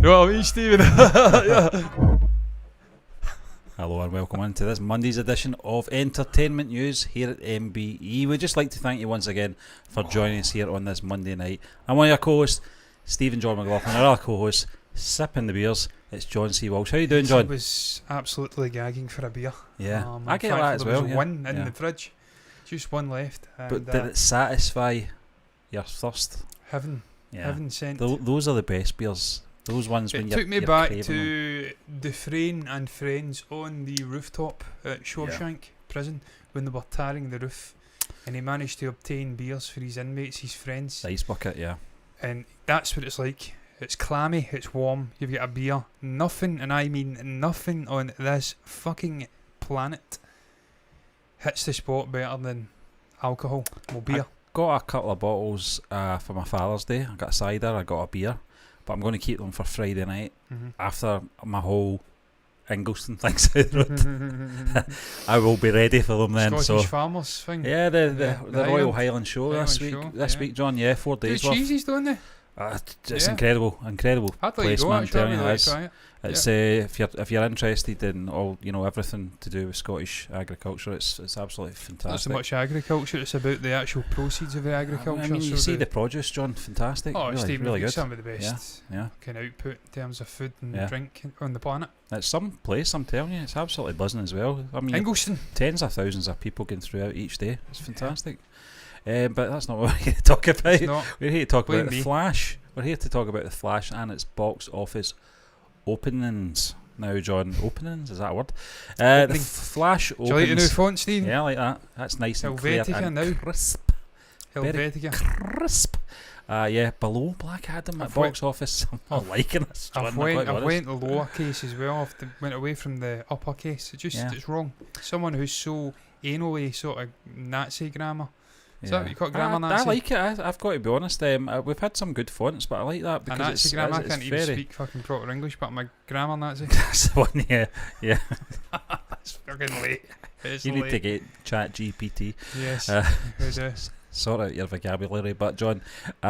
know what I mean, Stephen? Yeah. Hello and welcome into this Monday's edition of Entertainment News here at MBE. We'd just like to thank you once again for joining us here on this Monday night. I'm one of your co-hosts, Stephen John McLaughlin, our other co-host, sipping the beers. It's John C. Walsh. How you doing, John? I was absolutely gagging for a beer. Yeah, I get that as well. There was yeah. one in the fridge, just one left. But did it satisfy your thirst? Heaven sent. Those are the best beers. Those ones when it you're took me you're back craving to Dufresne and friends on the rooftop at Shawshank prison when they were tarring the roof, and he managed to obtain beers for his inmates, his friends. The ice bucket, yeah. And that's what it's like. It's clammy, it's warm, you've got a beer. Nothing, and I mean nothing on this fucking planet hits the spot better than alcohol or beer. I got a couple of bottles for my Father's Day. I got a cider, I got a beer, but I'm going to keep them for Friday night after my whole Ingleton thing's out. I will be ready for them then. Scottish Farmers thing. Yeah, the Royal Highland Show this week, John. Yeah, 4 days worth. Cheesies, don't they? It's incredible placement. I'd like to try it. It's if you're interested in all everything to do with Scottish agriculture, it's absolutely fantastic. Not so much agriculture; it's about the actual proceeds of the agriculture. I mean, you see the produce, John. Fantastic. Oh, really, Steve, really good. Some of the best kind of output in terms of food and drink on the planet. It's some place, I'm telling you, it's absolutely buzzing as well. I mean, Ingleton. Tens of thousands of people going throughout each day. It's fantastic. But that's not what we're here to talk about. We're here to talk about The Flash. We're here to talk about The Flash and its box office openings. Now, John, openings, is that a word? The Flash opens. Do you like the new font, Steve? Yeah, I like that. That's nice and clear and crisp. Helvetica. Very crisp. Below Black Adam at box office. I'm not liking this, John. I went the lowercase as well. Went away from the uppercase. It's wrong. Someone who's so anally sort of Nazi grammar. Is that what you call grammar Nazi? I like it. I've got to be honest. We've had some good fonts, but I like that because Nazi grammar. I can't even speak fucking proper English, but I'm a grammar Nazi. That's the one, yeah. That's fucking late. You need to get Chat GPT. Yes. Sort out your vocabulary, but John,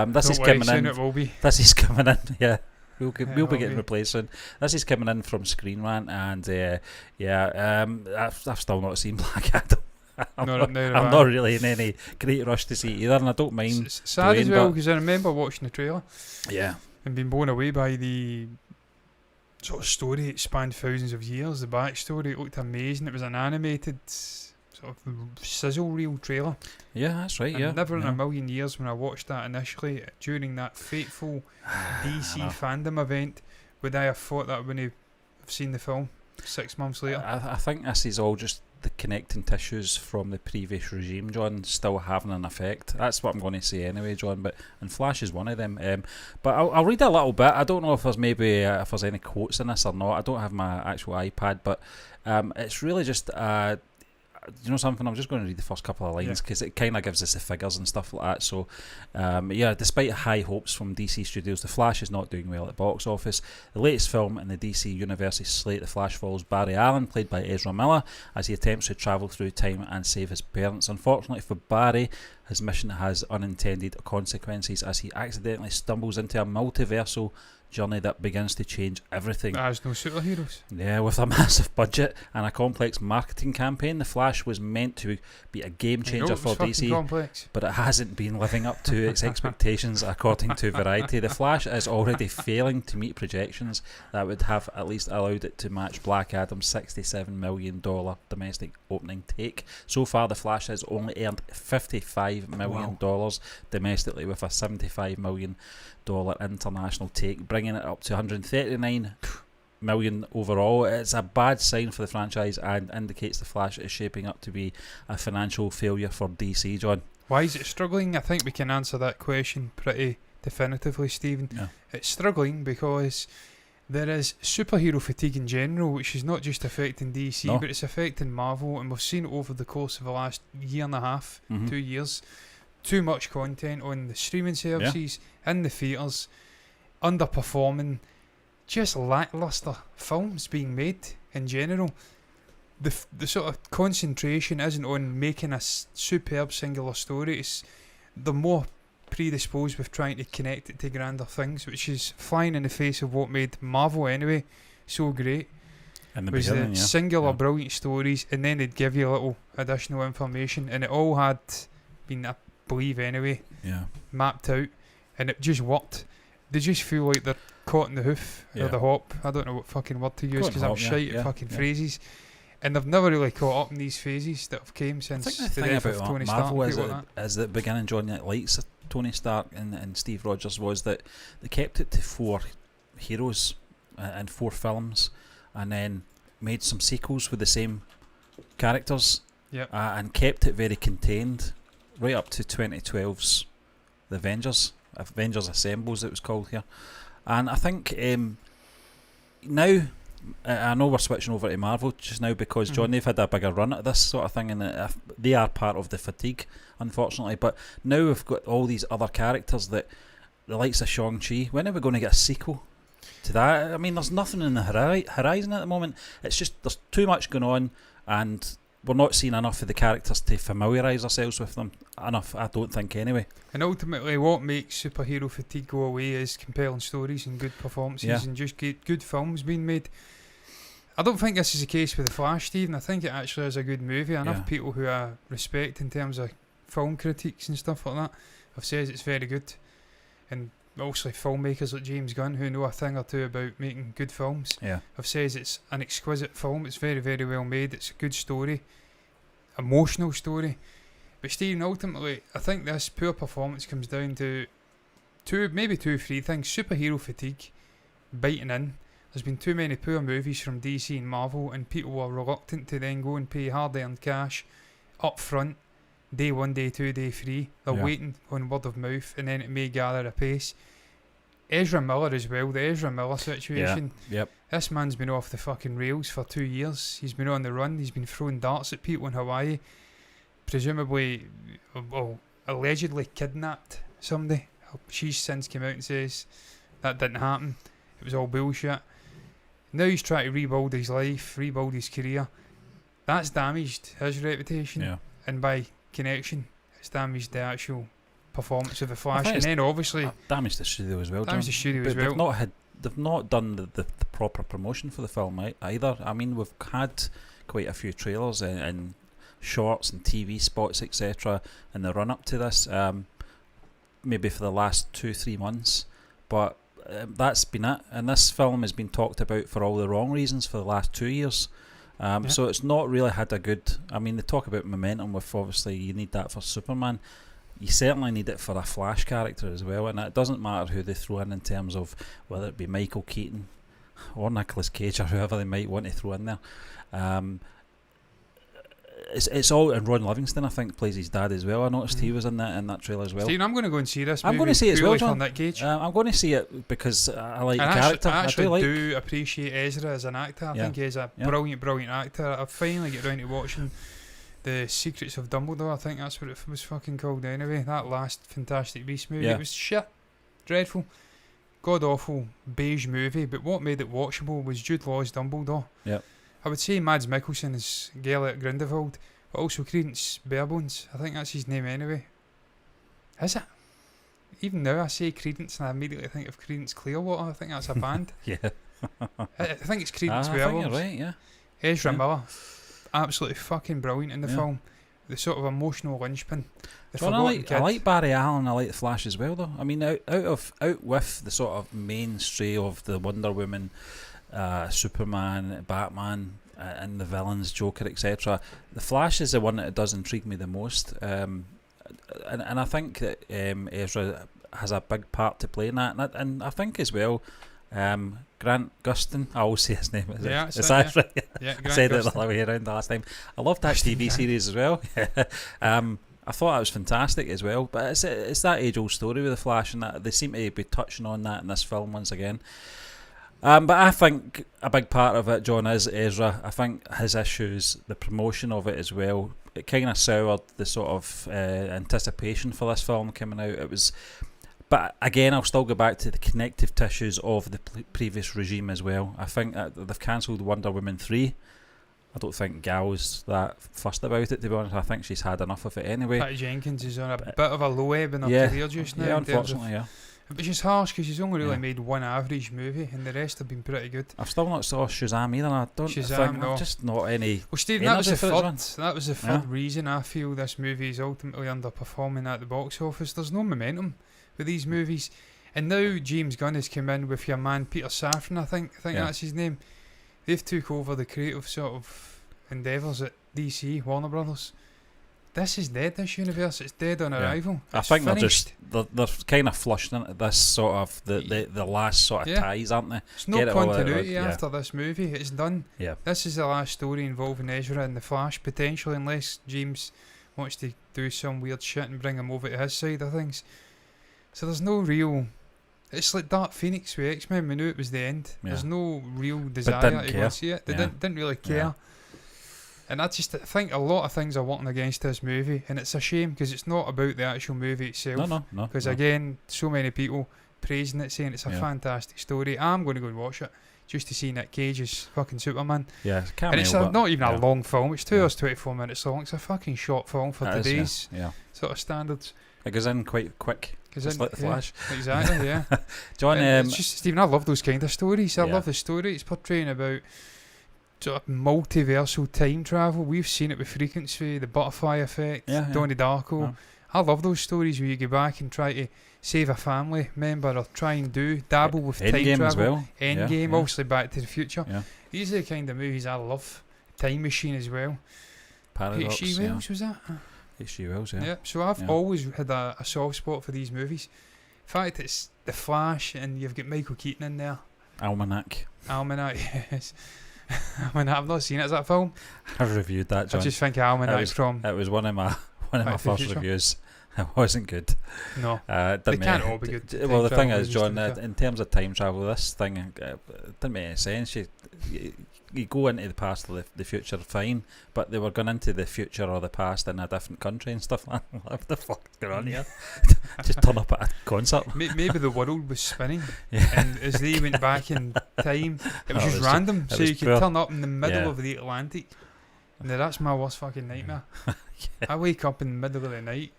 this is coming in. It will be. This is coming in. Yeah. We'll be getting replaced soon. This is coming in from Screen Rant, and I've still not seen Black Adam. I'm not really in any great rush to see it either, and I don't mind. It's sad as well because I remember watching the trailer, and being blown away by the sort of story. It spanned thousands of years. The backstory, it looked amazing. It was an animated sort of sizzle reel trailer. Yeah, that's right. And never in a million years when I watched that initially during that fateful DC fandom event would I have thought that when I've seen the film 6 months later. I think this is all just the connecting tissues from the previous regime, John, still having an effect. That's what I'm going to say anyway, John. And Flash is one of them. But I'll read a little bit. I don't know if there's if there's any quotes in this or not. I don't have my actual iPad, but it's really just you know something, I'm just going to read the first couple of lines because it kind of gives us the figures and stuff like that. So despite high hopes from DC Studios, The Flash is not doing well at the box office. The latest film in the DC Universe's slate, The Flash, follows Barry Allen, played by Ezra Miller, as he attempts to travel through time and save his parents. Unfortunately for Barry, his mission has unintended consequences as he accidentally stumbles into a multiversal journey that begins to change everything. There's no superheroes. Yeah, with a massive budget and a complex marketing campaign, The Flash was meant to be a game changer for DC, but it hasn't been living up to its expectations according to Variety. The Flash is already failing to meet projections that would have at least allowed it to match Black Adam's $67 million domestic opening take. So far, The Flash has only earned $55 million domestically, with a $75 million international take, bringing it up to 139 million overall. It's a bad sign for the franchise and indicates The Flash is shaping up to be a financial failure for DC, John. Why is it struggling? I think we can answer that question pretty definitively, Stephen. It's struggling because there is superhero fatigue in general, which is not just affecting DC, but it's affecting Marvel, and we've seen it over the course of the last year and a half, 2 years. Too much content on the streaming services, in the theatres, underperforming, just lacklustre films being made in general. The sort of concentration isn't on making a superb singular story. They're more predisposed with trying to connect it to grander things, which is flying in the face of what made Marvel anyway so great. In the was beginning, the yeah. singular Yeah. brilliant stories, and then they'd give you a little additional information, and it all had been, I believe anyway, Yeah. mapped out, and it just worked. They just feel like they're caught in the hoof or Yeah. the hop. I don't know what fucking word to use Caught in because the I'm hop, yeah, shite at yeah, fucking yeah. phrases. And they've never really caught up in these phases that have came I since think the the thing death of about Tony Stark Marvel and is people that, like that. is that beginning John that likes Tony Stark and Steve Rogers was that they kept it to 4 heroes and 4 films, and then made some sequels with the same characters, Yep. and kept it very contained right up to 2012's The Avengers Assembles, it was called here. And I think now, I know we're switching over to Marvel just now because John, they've had a bigger run at this sort of thing, and they are part of the fatigue, unfortunately. But now we've got all these other characters that the likes of Shang-Chi. When are we going to get a sequel to that? I mean, there's nothing in the horizon at the moment. It's just there's too much going on, and we're not seeing enough of the characters to familiarise ourselves with them enough, I don't think, anyway. And ultimately, what makes superhero fatigue go away is compelling stories and good performances and just good films being made. I don't think this is the case with The Flash, Stephen. I think it actually is a good movie. Enough people who I respect in terms of film critiques and stuff like that have said it's very good. And also filmmakers like James Gunn, who know a thing or two about making good films, have said it's an exquisite film. It's very, very well made. It's a good story, emotional story. But Stephen, ultimately, I think this poor performance comes down to maybe 2 or 3 things. Superhero fatigue, biting in. There's been too many poor movies from DC and Marvel, and people are reluctant to then go and pay hard-earned cash up front, day 1, day 2, day 3. They're waiting on word of mouth, and then it may gather a pace. Ezra Miller as well, the Ezra Miller situation. This man's been off the fucking rails for 2 years. He's been on the run. He's been throwing darts at people in Hawaii. Presumably, allegedly kidnapped somebody. She's since come out and says that didn't happen. It was all bullshit. Now he's trying to rebuild his life, rebuild his career. That's damaged his reputation, and by connection, it's damaged the actual performance of The Flash. And then obviously damaged the studio as well. Damaged the studio as well. They've not done the proper promotion for the film either. I mean, we've had quite a few trailers and shorts and TV spots, etc. in the run up to this, maybe for the last 2-3 months, but that's been it. And this film has been talked about for all the wrong reasons for the last 2 years. So it's not really had a good. I mean, they talk about momentum with obviously you need that for Superman. You certainly need it for a Flash character as well, and it doesn't matter who they throw in terms of whether it be Michael Keaton or Nicolas Cage or whoever they might want to throw in there. It's all, and Ron Livingston I think plays his dad as well. I noticed he was in that trailer as well. Stephen, I'm going to go and see this movie. I'm going to see it as well, John. Nick Cage. I'm going to see it because I like and the character. I actually do do appreciate Ezra as an actor. I think he's a brilliant actor. I finally get round to watching The Secrets of Dumbledore. I think that's what it was fucking called anyway. That last Fantastic Beasts movie. It was shit. Dreadful. God awful beige movie, but what made it watchable was Jude Law's Dumbledore. I would say Mads Mikkelsen is Gellert Grindelwald, but also Credence Barebones. I think that's his name anyway. Is it? Even now I say Credence and I immediately think of Credence Clearwater. I think that's a band. I think it's Credence Barebones. I think you're right, Ezra Miller, absolutely fucking brilliant in the film. The sort of emotional linchpin. John, I like Barry Allen. I like the Flash as well, though. I mean, out with the sort of mainstay of the Wonder Woman, Superman, Batman, and the villains, Joker, etc. The Flash is the one that does intrigue me the most, and I think that Ezra has a big part to play in that, and I think as well. Grant Gustin, I always say his name. Is that right? I said it the other way around the last time. I loved that TV series as well. I thought that was fantastic as well. But it's that age-old story with the Flash, and that they seem to be touching on that in this film once again. But I think a big part of it, John, is Ezra. I think his issues, the promotion of it as well, it kind of soured the sort of anticipation for this film coming out. It was. But again, I'll still go back to the connective tissues of the previous regime as well. I think that they've cancelled Wonder Woman 3. I don't think Gal's that fussed about it, to be honest. I think she's had enough of it anyway. Patty Jenkins is on a bit of a low ebb in her career just now. Yeah, unfortunately, yeah. Which is harsh because she's only really made one average movie and the rest have been pretty good. I've still not saw Shazam either. I don't think I've just not any. Well, Stephen, that was the third reason I feel this movie is ultimately underperforming at the box office. There's no momentum with these movies, and now James Gunn has come in with your man Peter Safran. I think that's his name. They've took over the creative sort of endeavours at DC, Warner Brothers. This is dead, this universe. It's dead on arrival. I think they're kind of flushing into this sort of the last sort of ties, aren't they? There's no continuity after this movie. It's done. Yeah. This is the last story involving Ezra and the Flash, potentially, unless James wants to do some weird shit and bring him over to his side of things. So there's no real... It's like Dark Phoenix with X-Men. We knew it was the end. Yeah. There's no real desire to go see it. They didn't really care. Yeah. And I just think a lot of things are working against this movie, and it's a shame because it's not about the actual movie itself. No. Because again, so many people praising it, saying it's a fantastic story. I'm going to go and watch it just to see Nick Cage as fucking Superman. Yeah, and it's not even a long film. It's 2 hours 24 minutes long. It's a fucking short film for today's sort of standards. It goes in quite quick. Just like the Flash. Exactly. Yeah. John, it's just Stephen. I love those kind of stories. I love the story it's portraying about. Sort of multiversal time travel. We've seen it with Frequency, the Butterfly Effect, Donnie Darko. Yeah. I love those stories where you go back and try to save a family member or try and dabble with time travel. As well. Endgame, obviously Back to the Future. Yeah. These are the kind of movies I love. Time Machine as well. Paradox. H.G. Wells was that? H.G. Wells, yeah. So I've always had a soft spot for these movies. In fact, it's The Flash and you've got Michael Keaton in there. Almanac, yes. I've not seen it. Is that a film? I've reviewed that, John. I just think Almanac from... It was one of my first reviews. It wasn't good. No. They can't all be good. Well, the thing is, John, in terms of time travel, this thing it didn't make any sense. You go into the past or the future, fine, but they were going into the future or the past in a different country and stuff like that. What the fuck is going on here? Just turn up at a concert. Maybe the world was spinning, and as they went back in time, it was just random, so you could turn up in the middle of the Atlantic. Now that's my worst fucking nightmare. I wake up in the middle of the night,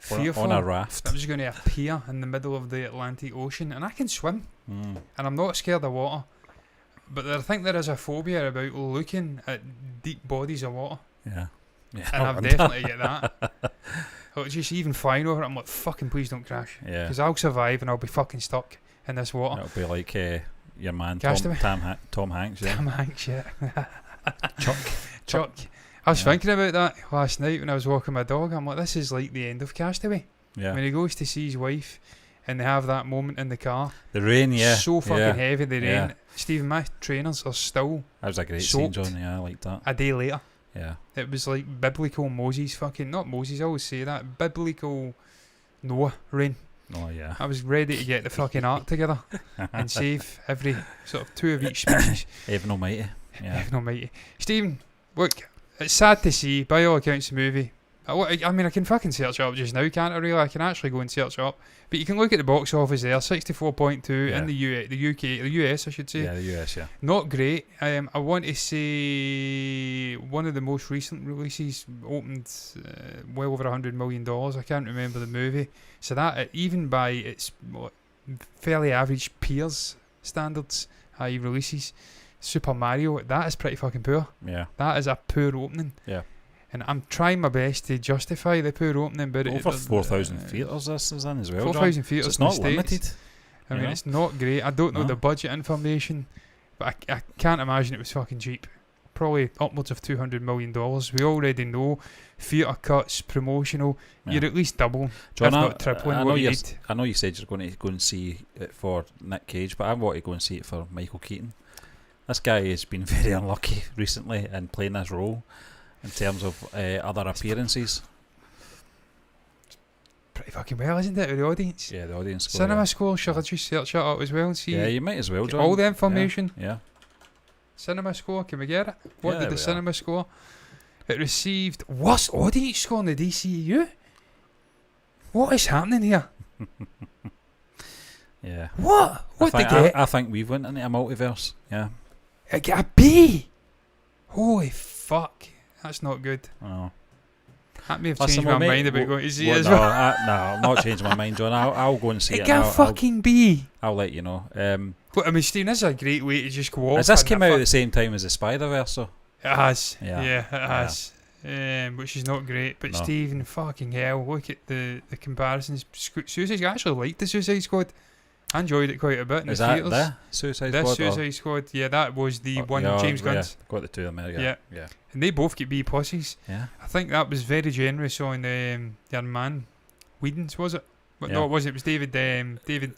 fearful on a raft. I'm just going to appear in the middle of the Atlantic Ocean, and I can swim, and I'm not scared of water. But I think there is a phobia about looking at deep bodies of water. Yeah. And I've definitely get that. Just even flying over it, I'm like, fucking please don't crash. Yeah. Because I'll survive and I'll be fucking stuck in this water. It'll be like your man Tom Hanks. Yeah. Tom Hanks, yeah. Chuck. I was thinking about that last night when I was walking my dog. I'm like, this is like the end of Castaway. Yeah. When he goes to see his wife and they have that moment in the car. The rain, so fucking heavy, the rain. Stephen, my trainers are still that was a great scene, John. Yeah, I like that. A day later. Yeah. It was like biblical Moses fucking... Not Moses, I always say that. Biblical Noah rain. Oh, yeah. I was ready to get the fucking ark together and save every sort of 2 of each species. Heaven Almighty. Yeah. Heaven Almighty. Stephen, look, it's sad to see, by all accounts, the movie... I mean, I can fucking search it up just now, can't I really? I can actually go and search it up. But you can look at the box office there, 64.2 in the US, I should say. Yeah, the US, yeah. Not great. I want to say one of the most recent releases opened well over $100 million. I can't remember the movie. So that, even by its fairly average peers standards, i.e. releases, Super Mario, that is pretty fucking poor. Yeah. That is a poor opening. Yeah. And I'm trying my best to justify the poor opening, but over 4,000 theatres this is in as well. 4,000 theatres. It's not limited. I mean, it's not great. I don't know the budget information, but I can't imagine it was fucking cheap. Probably upwards of $200 million. We already know theatre cuts, promotional. You're at least double, John, if not tripling what you need. I know you said you're going to go and see it for Nick Cage, but I want to go and see it for Michael Keaton. This guy has been very unlucky recently in playing this role. In terms of other appearances, pretty fucking well, isn't it? With the audience, yeah, the audience score. Cinema score. Should I just search it up as well and see? Yeah, you might as well, John. All the information. Yeah. Cinema score. Can we get it? What did the cinema score? It received worst audience score in the DCU. What is happening here? Yeah. What? What did they get? I think we've went into a multiverse. Yeah. I get a B. Holy fuck, that's not good. Oh. That may have changed my mind about going to see it as no, well. I'm not changing my mind, John. I'll go and see it. It can't fucking be. I'll let you know. But I mean, Steve, this is a great way to just go off. Has this came out at the same time as the Spider-Verse, so? It has. Yeah, it has. Which is not great. But No. Stephen, fucking hell, look at the comparisons. Suicide Squad, I actually liked the Suicide Squad. I enjoyed it quite a bit in Is the that theatres. the Suicide Squad? This Suicide Squad, yeah, that was the one James Gunn's. Yeah, got the two of them, yeah. And they both get B pluses. Yeah. I think that was very generous on your man Whedon's, was it? But Yeah. no, it wasn't. It was David. David. David.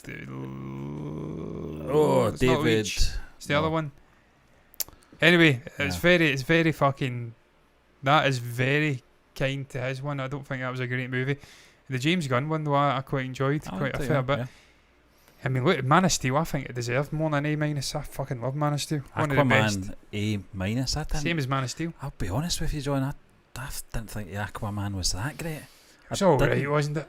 It's the other one. Anyway, it's Yeah. very. It's very fucking. That is very kind to his one. I don't think that was a great movie. The James Gunn one, though, I quite enjoyed quite a fair bit. Yeah. I mean, look, Man of Steel, I think it deserved more than A-. I fucking love Man of Steel. One of the best. Aquaman A-. Same as Man of Steel. I'll be honest with you, John. I didn't think the Aquaman was that great. It's alright, wasn't it?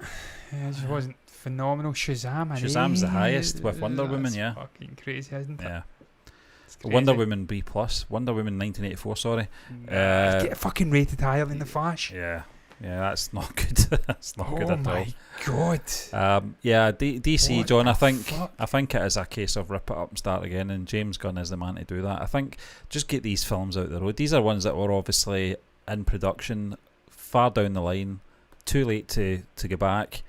Yeah, it just wasn't phenomenal. Shazam's the highest with Wonder Woman, yeah. Fucking crazy, isn't it? Yeah. Crazy. Wonder Woman B+. Wonder Woman 1984, sorry. Get it fucking rated higher than The Flash. Yeah. Yeah, that's not good. That's not good at all. Oh my god. Yeah, DC, What John, the I think fuck? it is a case of rip it up and start again, and James Gunn is the man to do that. I think just get these films out the road. These are ones that were obviously in production far down the line, too late to go back.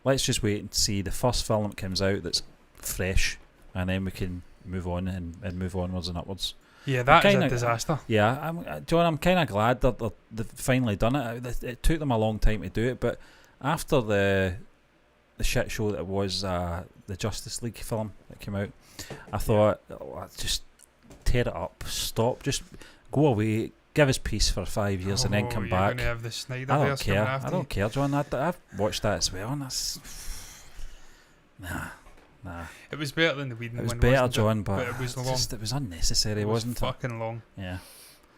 Let's just wait and see the first film that comes out that's fresh, and then we can move on and move onwards and upwards. Yeah, that is a disaster. Yeah, John, I'm kind of glad that they've finally done it. It took them a long time to do it, but after the shit show that was the Justice League film that came out, I thought, just tear it up, stop, just go away, give us peace for 5 years and then come back. Have the Snyder I don't verse care. coming after I don't care, John. I've watched that as well, and that's nah. It was better than the Whedon one. It was better, wasn't John, it? but it was long. it was unnecessary, wasn't it? Fucking long. Yeah.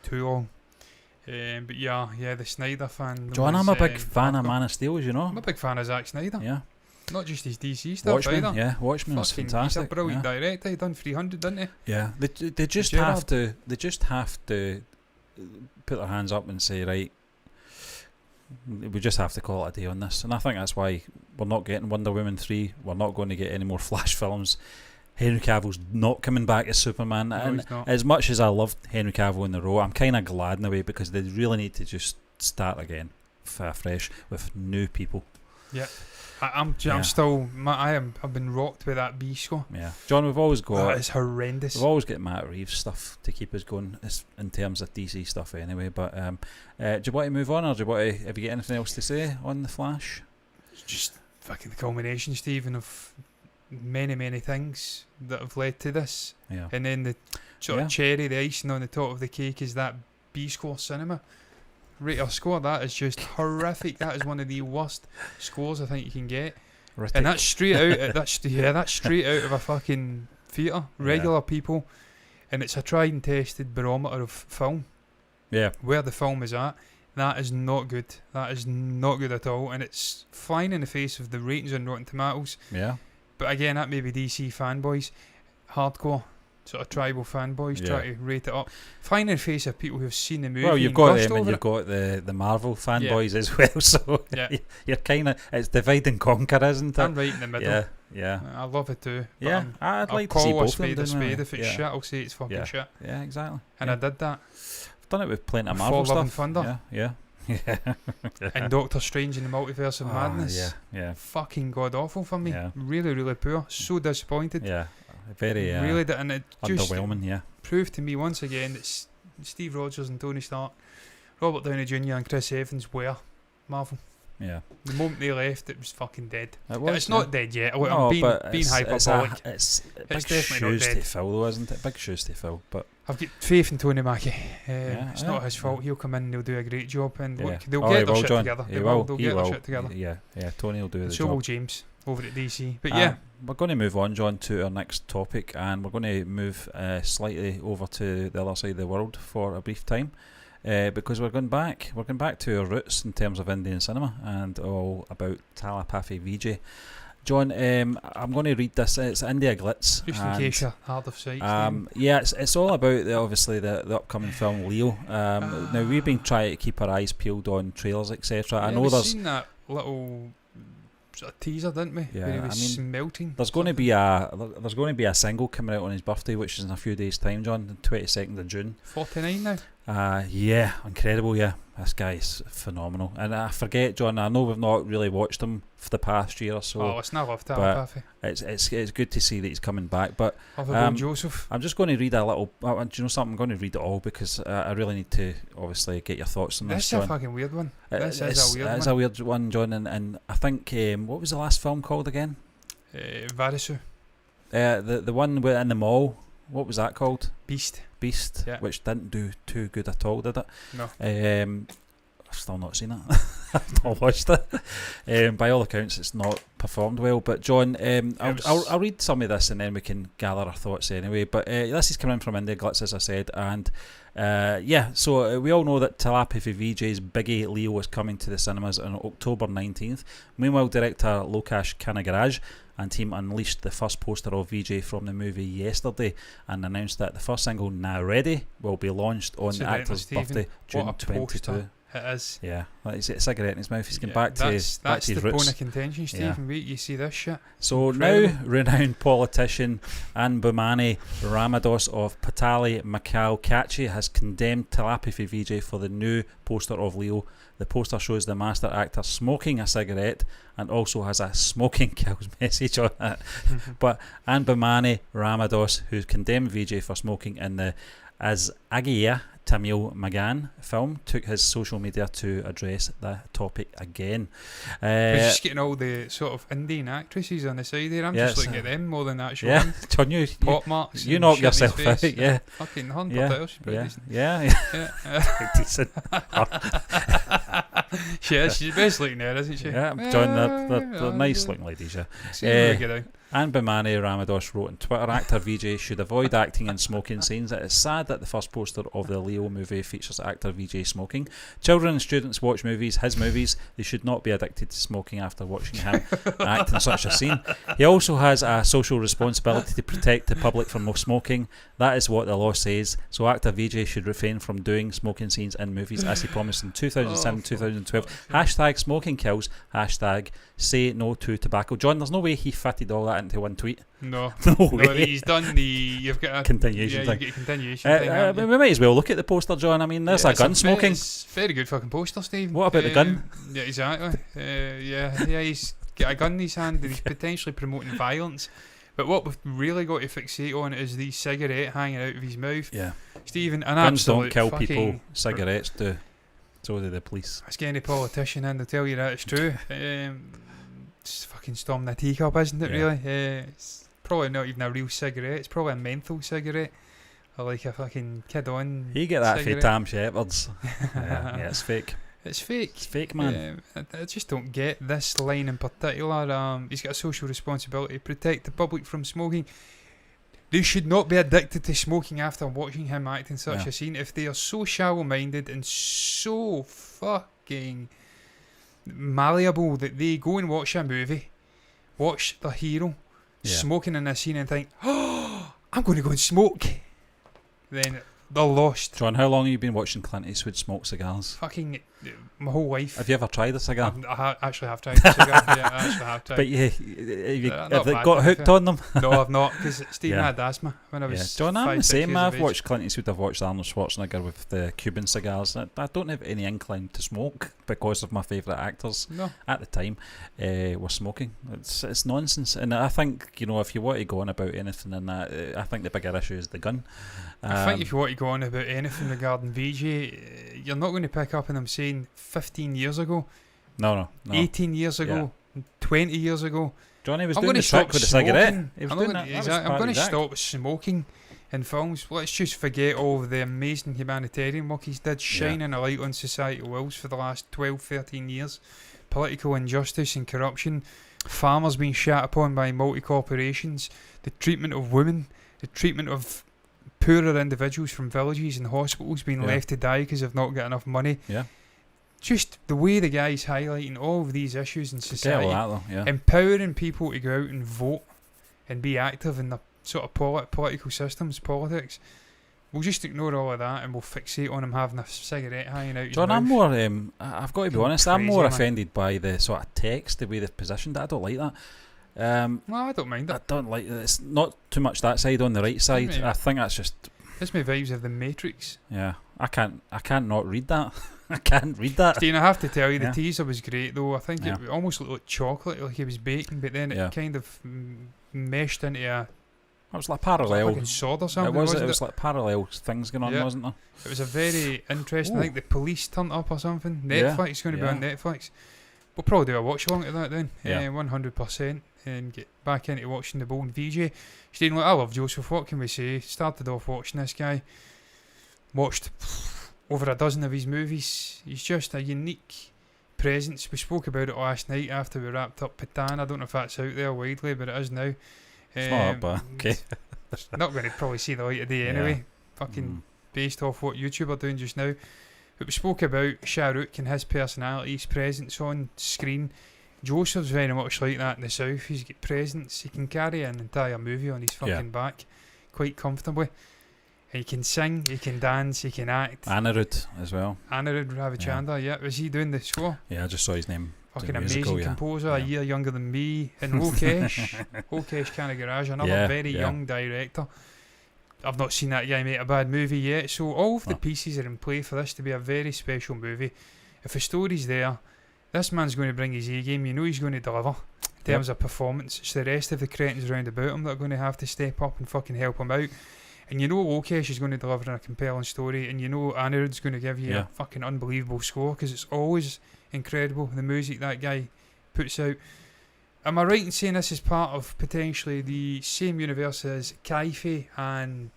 Too long. But yeah, the Snyder fan. John, I'm a big fan of Man of Steel, as you know. I'm a big fan of Zack Snyder. Yeah. Not just his DC stuff either. Yeah, Watchmen was fantastic. He's a brilliant director. He done 300, didn't he? Yeah, they just have to. They just have to put their hands up and say, right, we just have to call it a day on this. And I think that's why we're not getting Wonder Woman 3. We're not going to get any more Flash films. Henry Cavill's not coming back as Superman. No, and he's not. as much as I loved Henry Cavill in the role, I'm kind of glad in a way because they really need to just start again, fresh with new people. Yeah. I'm still. I've been rocked by that B score. Yeah, John, we've always got. That is horrendous. We've always got Matt Reeves stuff to keep us going in terms of DC stuff anyway. But do you want to move on, or have you got anything else to say on the Flash? It's just fucking the culmination, Stephen, of many things that have led to this. Yeah. And then the sort of cherry, the icing on the top of the cake is that B score cinema. Rater score, that is just horrific. That is one of the worst scores I think you can get. And that's straight out that's straight out of a fucking theatre. Regular people. And it's a tried and tested barometer of film. Yeah. Where the film is at. That is not good. That is not good at all. And it's flying in the face of the ratings on Rotten Tomatoes. Yeah. But again, that may be DC fanboys. Hardcore sort of tribal fanboys try to rate it up. Flying in the face of people who've seen the movie. Well, you've got them, and you've got the Marvel fanboys as well. So you're kind of, it's divide and conquer, isn't it? I'm right in the middle. Yeah. I love it too. Yeah, I'd like to I'll see call a both spade of a them. spade. If it's shit, I'll say it's fucking shit. Yeah, exactly. And I did that. I've done it with plenty of Marvel Thor: Love and stuff. Thunder. Yeah. And Doctor Strange in the Multiverse of Madness. Yeah. Fucking god awful for me. Yeah. Really poor. So disappointed. Yeah. Very really did, and it just underwhelming. Yeah. proved to me once again that Steve Rogers and Tony Stark, Robert Downey Jr. and Chris Evans were Marvel. Yeah. The moment they left, it was fucking dead. It's not dead yet. I'm being hyperbolic. It's big definitely not shoes dead. to fill, though, isn't it? Big shoes to fill. But I've got faith in Tony Mackie. It's not his fault. He'll come in and he'll do a great job. And look, they'll get their shit together. They'll get their shit together. Yeah. Tony will do the so job. will James over at DC. But we're going to move on, John, to our next topic, and we're going to move slightly over to the other side of the world for a brief time. Because we're going back to our roots in terms of Indian cinema and all about Thalapathy Vijay. John, I'm going to read this. It's India Glitz. Just in case you're hard of sight. Yeah, it's all about obviously the upcoming film Leo. Now we've been trying to keep our eyes peeled on trailers, etc. I know there's seen that little sort of teaser, didn't we? Yeah, where he was smelting. There's going to be a single coming out on his birthday, which is in a few days' time, John, the 22nd of June. 49 now. Yeah, incredible. Yeah, this guy's phenomenal. And I forget, John, I know we've not really watched him for the past year or so. Oh, it's not love Thalapathy. It's good to see that he's coming back. But Joseph. I'm just going to read a little. Do you know something? I'm going to read it all because I really need to obviously get your thoughts on this. This is a fucking weird one. This is a weird one. It is a weird one, John. And I think what was the last film called again? Varisu. The one in the mall. What was that called? Beast, yeah. Which didn't do too good at all, did it? No. I've still not seen it. I've not watched it. By all accounts, it's not performed well. But John, I'll read some of this and then we can gather our thoughts anyway. But this is coming from India Glitz, as I said, and so we all know that Thalapathy Vijay's Biggie Leo is coming to the cinemas on October 19th. Meanwhile, director Lokesh Kanagaraj and team unleashed the first poster of Vijay from the movie yesterday and announced that the first single, Now Ready, will be launched on the actor's birthday, June 22. It is. Yeah, he's got a cigarette in his mouth. He's going back to his that's the roots. bone of contention, Stephen. Wait, you see this shit? So Incredible. now renowned politician Anbumani Ramadoss of Patali Macau has condemned Thalapathy Vijay for the new poster of Leo. The poster shows the master actor smoking a cigarette and also has a smoking kills message on it. But Anbumani Ramadoss, who condemned Vijay for smoking in the As Agiya Tamil Magan film, took his social media to address the topic again. We're just getting all the sort of Indian actresses on the side here. I'm just looking at them more than actual ones. John, you pop marks. You knock yourself out. Yeah. Fucking Hunter she's pretty decent. Yeah. Decent. She's best looking there, isn't she? Yeah, John, they're nice looking ladies. Yeah. Anbumani Ramadoss wrote on Twitter, actor Vijay should avoid acting in smoking scenes. It is sad that the first poster of the Leo movie features actor Vijay smoking. Children and students watch his movies. They should not be addicted to smoking after watching him act in such a scene. He also has a social responsibility to protect the public from smoking. That is what the law says. So actor Vijay should refrain from doing smoking scenes in movies, as he promised in 2007, 2012. Hashtag smoking kills. Hashtag say no to tobacco. John, there's no way he fitted all that into one tweet. No. No way. He's done you've got a continuation thing. You get a continuation thing. We might as well look at the poster, John. I mean, there's a gun smoking. It's very good fucking poster, Steve. What about the gun? Yeah, exactly. He's got a gun in his hand and he's potentially promoting violence. But what we've really got to fixate on is the cigarette hanging out of his mouth. Yeah. Stephen, guns don't kill people, cigarettes do. So do the police. Ask any politician and they'll tell you that it's true. It's fucking storming the teacup, isn't it, really? It's probably not even a real cigarette. It's probably a menthol cigarette. Or like a fucking Kid On You get that cigarette. for Tam Shepherd's. Yeah, it's fake. It's fake. It's fake, man. I just don't get this line in particular. He's got a social responsibility to protect the public from smoking. They should not be addicted to smoking after watching him act in such a scene. If they are so shallow-minded and so fucking malleable that they go and watch a movie, watch the hero smoking in a scene and think, oh, I'm going to go and smoke, then they're lost. John, how long have you been watching Clint Eastwood smoke cigars? Fucking my whole life. Have you ever tried a cigar? I actually have tried a cigar. Yeah, I actually have tried. But have they got hooked on them? No, I've not, because Stephen had asthma when I was John, I'm 5, the same. I've watched age. Clint Eastwood, I've watched Arnold Schwarzenegger with the Cuban cigars. I don't have any incline to smoke because of my favourite actors at the time were smoking. It's nonsense. And I think, if you want to go on about anything in that, I think the bigger issue is the gun. I think if you want to go on about anything regarding VJ, you're not going to pick up on him saying 15 years ago, no 18 years ago, 20 years ago, Johnny was doing the trick with the cigarette. He was doing that. I'm going to stop smoking in films. Let's just forget all of the amazing humanitarian work he's did, shining a light on societal ills for the last 12, 13 years. Political injustice and corruption, farmers being shat upon by multi-corporations, the treatment of women, the treatment of poorer individuals from villages and hospitals being left to die because they've not got enough money. just the way the guy's highlighting all of these issues in society, Yeah. empowering people to go out and vote and be active in the sort of political systems, politics. We'll just ignore all of that and we'll fixate on him having a cigarette hanging out his John, mouth. I'm more, I've got to be honest, I'm more man. offended by the sort of text, the way they've positioned it. I don't like that. No, I don't mind it. I don't like it. It's not too much that side on the right side. I think that's just... It's my vibes of the Matrix. Yeah, I can't not read that. I can't read that. Dean, I have to tell you, the teaser was great though. I think it almost looked like chocolate, like he was baking, but then it kind of meshed into a... It was like parallel. Like sword or something. It was like parallel things going on, wasn't there? It was a very interesting. I think the police turned up or something. Netflix going to be on Netflix. We'll probably do a watch along to that then. 100%, and get back into watching the Bold Vijay. Staying like, I love Joseph. What can we say? Started off watching this guy. Watched over a dozen of his movies. He's just a unique presence. We spoke about it last night after we wrapped up Patan. I don't know if that's out there widely, but it is now. It's not up, but okay. Not going to probably see the light of day anyway. Fucking based off what YouTube are doing just now. But we spoke about Shah Rukh and his personality, his presence on screen. Joseph's very much like that in the South. He's got presence. He can carry an entire movie on his fucking back quite comfortably. And he can sing, he can dance, he can act. Anirudh as well. Anirudh Ravichandra, was he doing the score? Yeah, I just saw his name. Fucking amazing composer, a year younger than me. And Lokesh Kanagaraj, another very young director. I've not seen that guy make a bad movie yet. So all of the pieces are in play for this to be a very special movie. If the story's there, this man's going to bring his A-game. You know he's going to deliver in terms of performance. It's the rest of the cretins round about him that are going to have to step up and fucking help him out. And you know Lokesh is going to deliver a compelling story, and you know Anirudh's going to give you a fucking unbelievable score, because it's always incredible, the music that guy puts out. Am I right in saying this is part of potentially the same universe as Kaifi and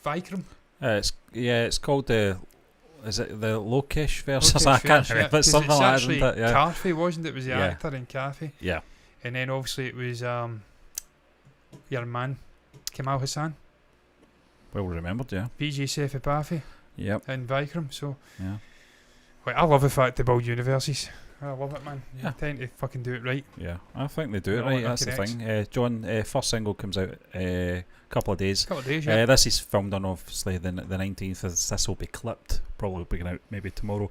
Vikram? It's called the... Is it the Lokesh versus? I can't remember. It's something like that, isn't it? Yeah. Karfi, wasn't it? It was the actor in Karfi. Yeah. And then obviously it was your man, Kamal Hassan. Well remembered, yeah. Vijay Sethupathi. Yep. And Vikram, so... Yeah. Well, I love the fact they build universes. I love it, man. They tend to fucking do it right. Yeah, I think they do it right. That's the thing. John, first single comes out a couple of days. Yeah. This is filmed on obviously the 19th. This will be clipped. Probably be going out maybe tomorrow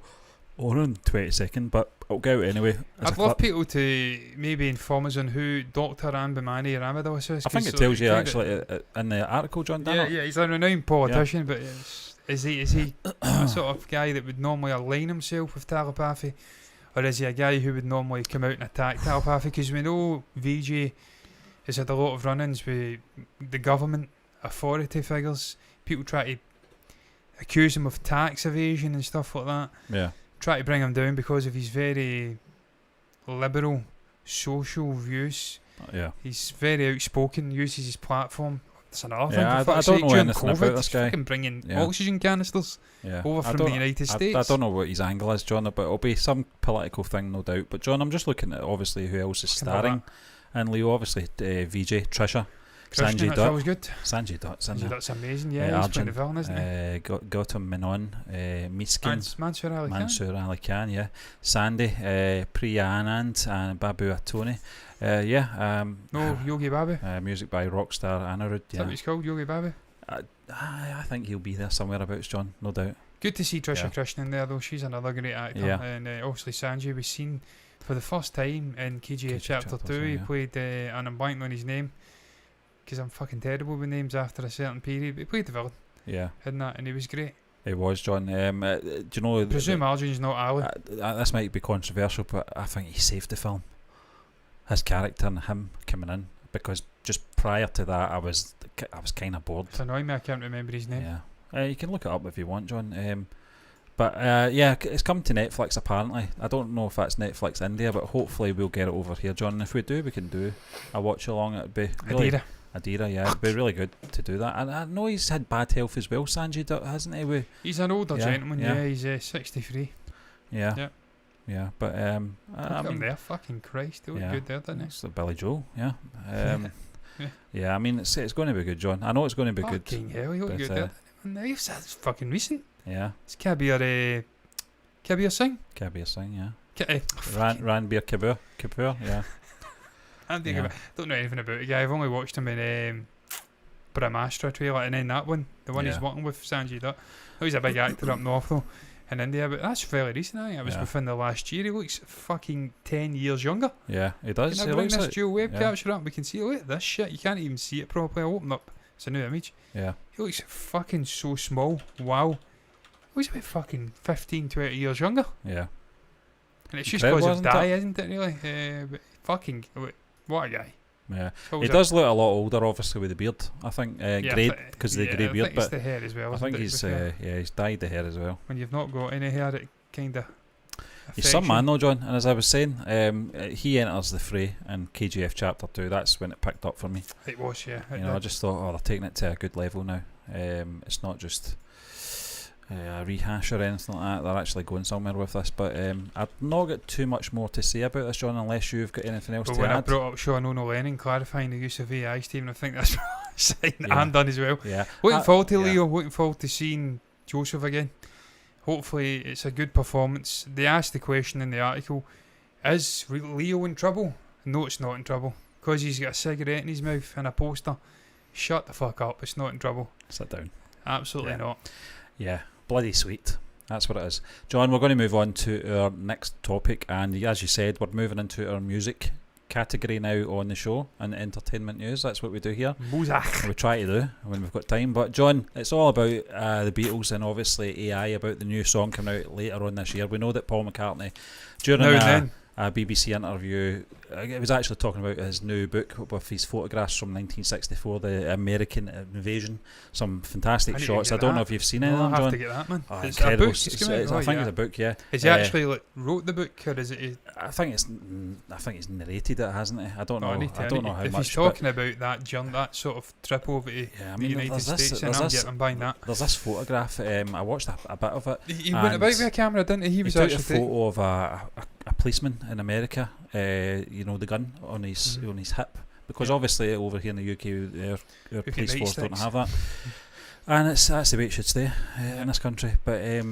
or on 22nd, but it'll go out anyway. I'd love people to maybe inform us on who Dr. Anbumani Ramadoss is. I think it tells you actually in the article, John. Yeah, he's a renowned politician, but is he a sort of guy that would normally align himself with Thalapathy? Or is he a guy who would normally come out and attack Thalapathy? Because we know Vijay has had a lot of run-ins with the government, authority figures. People try to accuse him of tax evasion and stuff like that. Yeah. Try to bring him down because of his very liberal social views. Yeah. He's very outspoken, uses his platform. That's another thing. I don't know anything COVID, about this guy. Fucking bringing oxygen canisters over from the United States. I don't know what his angle is, John, but it'll be some political thing, no doubt. But John, I'm just looking at obviously who else is starring. And Leo, obviously, Vijay, Trisha, Sanjay Dutt. Was good. Sanjay Dutt's in there. That's amazing, he's playing the villain, isn't he? Gautam Menon, Miskin, Mansoor Ali Khan, Sandy, Priya Anand, and Babu Atoni. No, Yogi Babu. Music by Rockstar Anirudh. Is that what he's called, Yogi Babu? I think he'll be there somewhere abouts, John, no doubt. Good to see Trisha Krishnan there, though. She's another great actor. And obviously Sanjay was seen for the first time in KGF Chapter 2. He played, and I'm blanking on his name, because I'm fucking terrible with names after a certain period, but he played the villain. Yeah. And he was great. He was, John. Do you know... I presume Arjun's not Ali. This might be controversial, but I think he saved the film. His character and him coming in, because just prior to that I was kind of bored. It's annoying me I can't remember his name. You can look it up if you want, John. But it's come to Netflix apparently. I don't know if that's Netflix India, but hopefully we'll get it over here, John. And if we do, we can do a watch along. It'd be really Adira, it'd be really good to do that. And I know he's had bad health as well, Sanjay Dutt, hasn't he? He's an older gentleman, he's 63. Yeah, but I mean, there, fucking Christ, they look good there, didn't it's Billy Joel, I mean, it's going to be good, John. I know it's going to be good. Fucking hell, he looked good there. That's fucking recent. Yeah. This can't be Kabir Singh? Kabir Singh, yeah. Ranbir Kapoor, yeah. Don't know anything about the guy. I've only watched him in Brahmastra trailer, and then that one, the one he's working with Sanjay Dutt. He's a big actor up north though, in India, but that's fairly recent. I think it was within the last year. He looks fucking 10 years younger. Yeah, he does. Can I bring this dual web capture up? We can see, look at this shit. You can't even see it properly. I'll open up. It's a new image. Yeah. He looks fucking so small. Wow. He's about fucking 15, 20 years younger. Yeah. And it's just because of Dye, isn't it, really? But fucking, what a guy. Yeah. He does look a lot older, obviously, with the beard. I think grey, because of the grey beard. I think it's the hair as well. I think he's dyed the hair as well. When you've not got any hair, it kind of. He's some man though, John. And as I was saying, he enters the fray in KGF Chapter 2. That's when it picked up for me. It was, yeah. I just thought, they're taking it to a good level now. It's not just a rehash or anything like that. They're actually going somewhere with this. But I've not got too much more to say about this, John, unless you've got anything else to when add. I brought up Sean Ono Lennon clarifying the use of AI, Stephen, I think that's signed and done as well. Yeah. Looking forward to Leo. Looking forward to seeing Joseph again. Hopefully it's a good performance. They asked the question in the article, is Leo in trouble? No, it's not in trouble. Because he's got a cigarette in his mouth and a poster. Shut the fuck up, it's not in trouble. Sit down. Absolutely not. Yeah, bloody sweet. That's what it is. John, we're going to move on to our next topic, and as you said, we're moving into our music category now on the show, and entertainment news. That's what we do here. We try to do when we've got time. But John, it's all about the Beatles and obviously AI, about the new song coming out later on this year. We know that Paul McCartney, during a BBC interview, he was actually talking about his new book with his photographs from 1964, the American Invasion. Some fantastic shots. I don't know if you've seen any of them, John. I'll have to get that, man. It's incredible. I think it's a book, yeah. Has he actually wrote the book, or is it? I think he's narrated it, hasn't he? I don't know. I don't know how if much. If he's talking about that jump, that sort of trip over to the United States, and I'm buying that. There's this photograph. I watched a bit of it. He went about with a camera, didn't he? He was took actually a photo of a policeman in America. The gun on his hip, because obviously over here in the UK our police force don't have that, and that's the way it should stay in this country. But I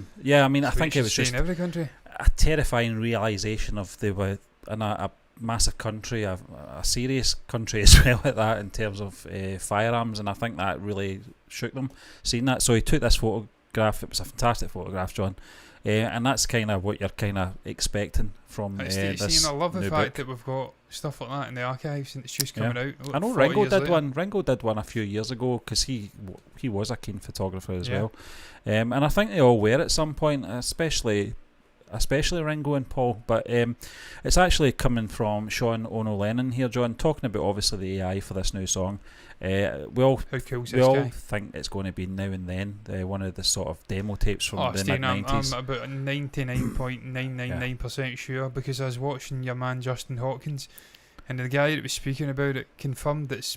think it was just in every country. A terrifying realisation of they were in a massive country, a serious country as well at that, in terms of firearms, and I think that really shook them seeing that. So he took this photograph. It was a fantastic photograph, John. And that's kind of what you're kind of expecting from this I love the fact book. that we've got stuff like that in the archives and it's just coming out. I know Ringo did one. Ringo did one a few years ago because he was a keen photographer as well. And I think they all were at some point, especially Ringo and Paul. But it's actually coming from Sean Ono Lennon here, John, talking about obviously the AI for this new song. We all think it's going to be Now and Then, one of the sort of demo tapes from the mid-90s. I'm about 99.999% sure, because I was watching your man Justin Hawkins, and the guy that was speaking about it confirmed that it's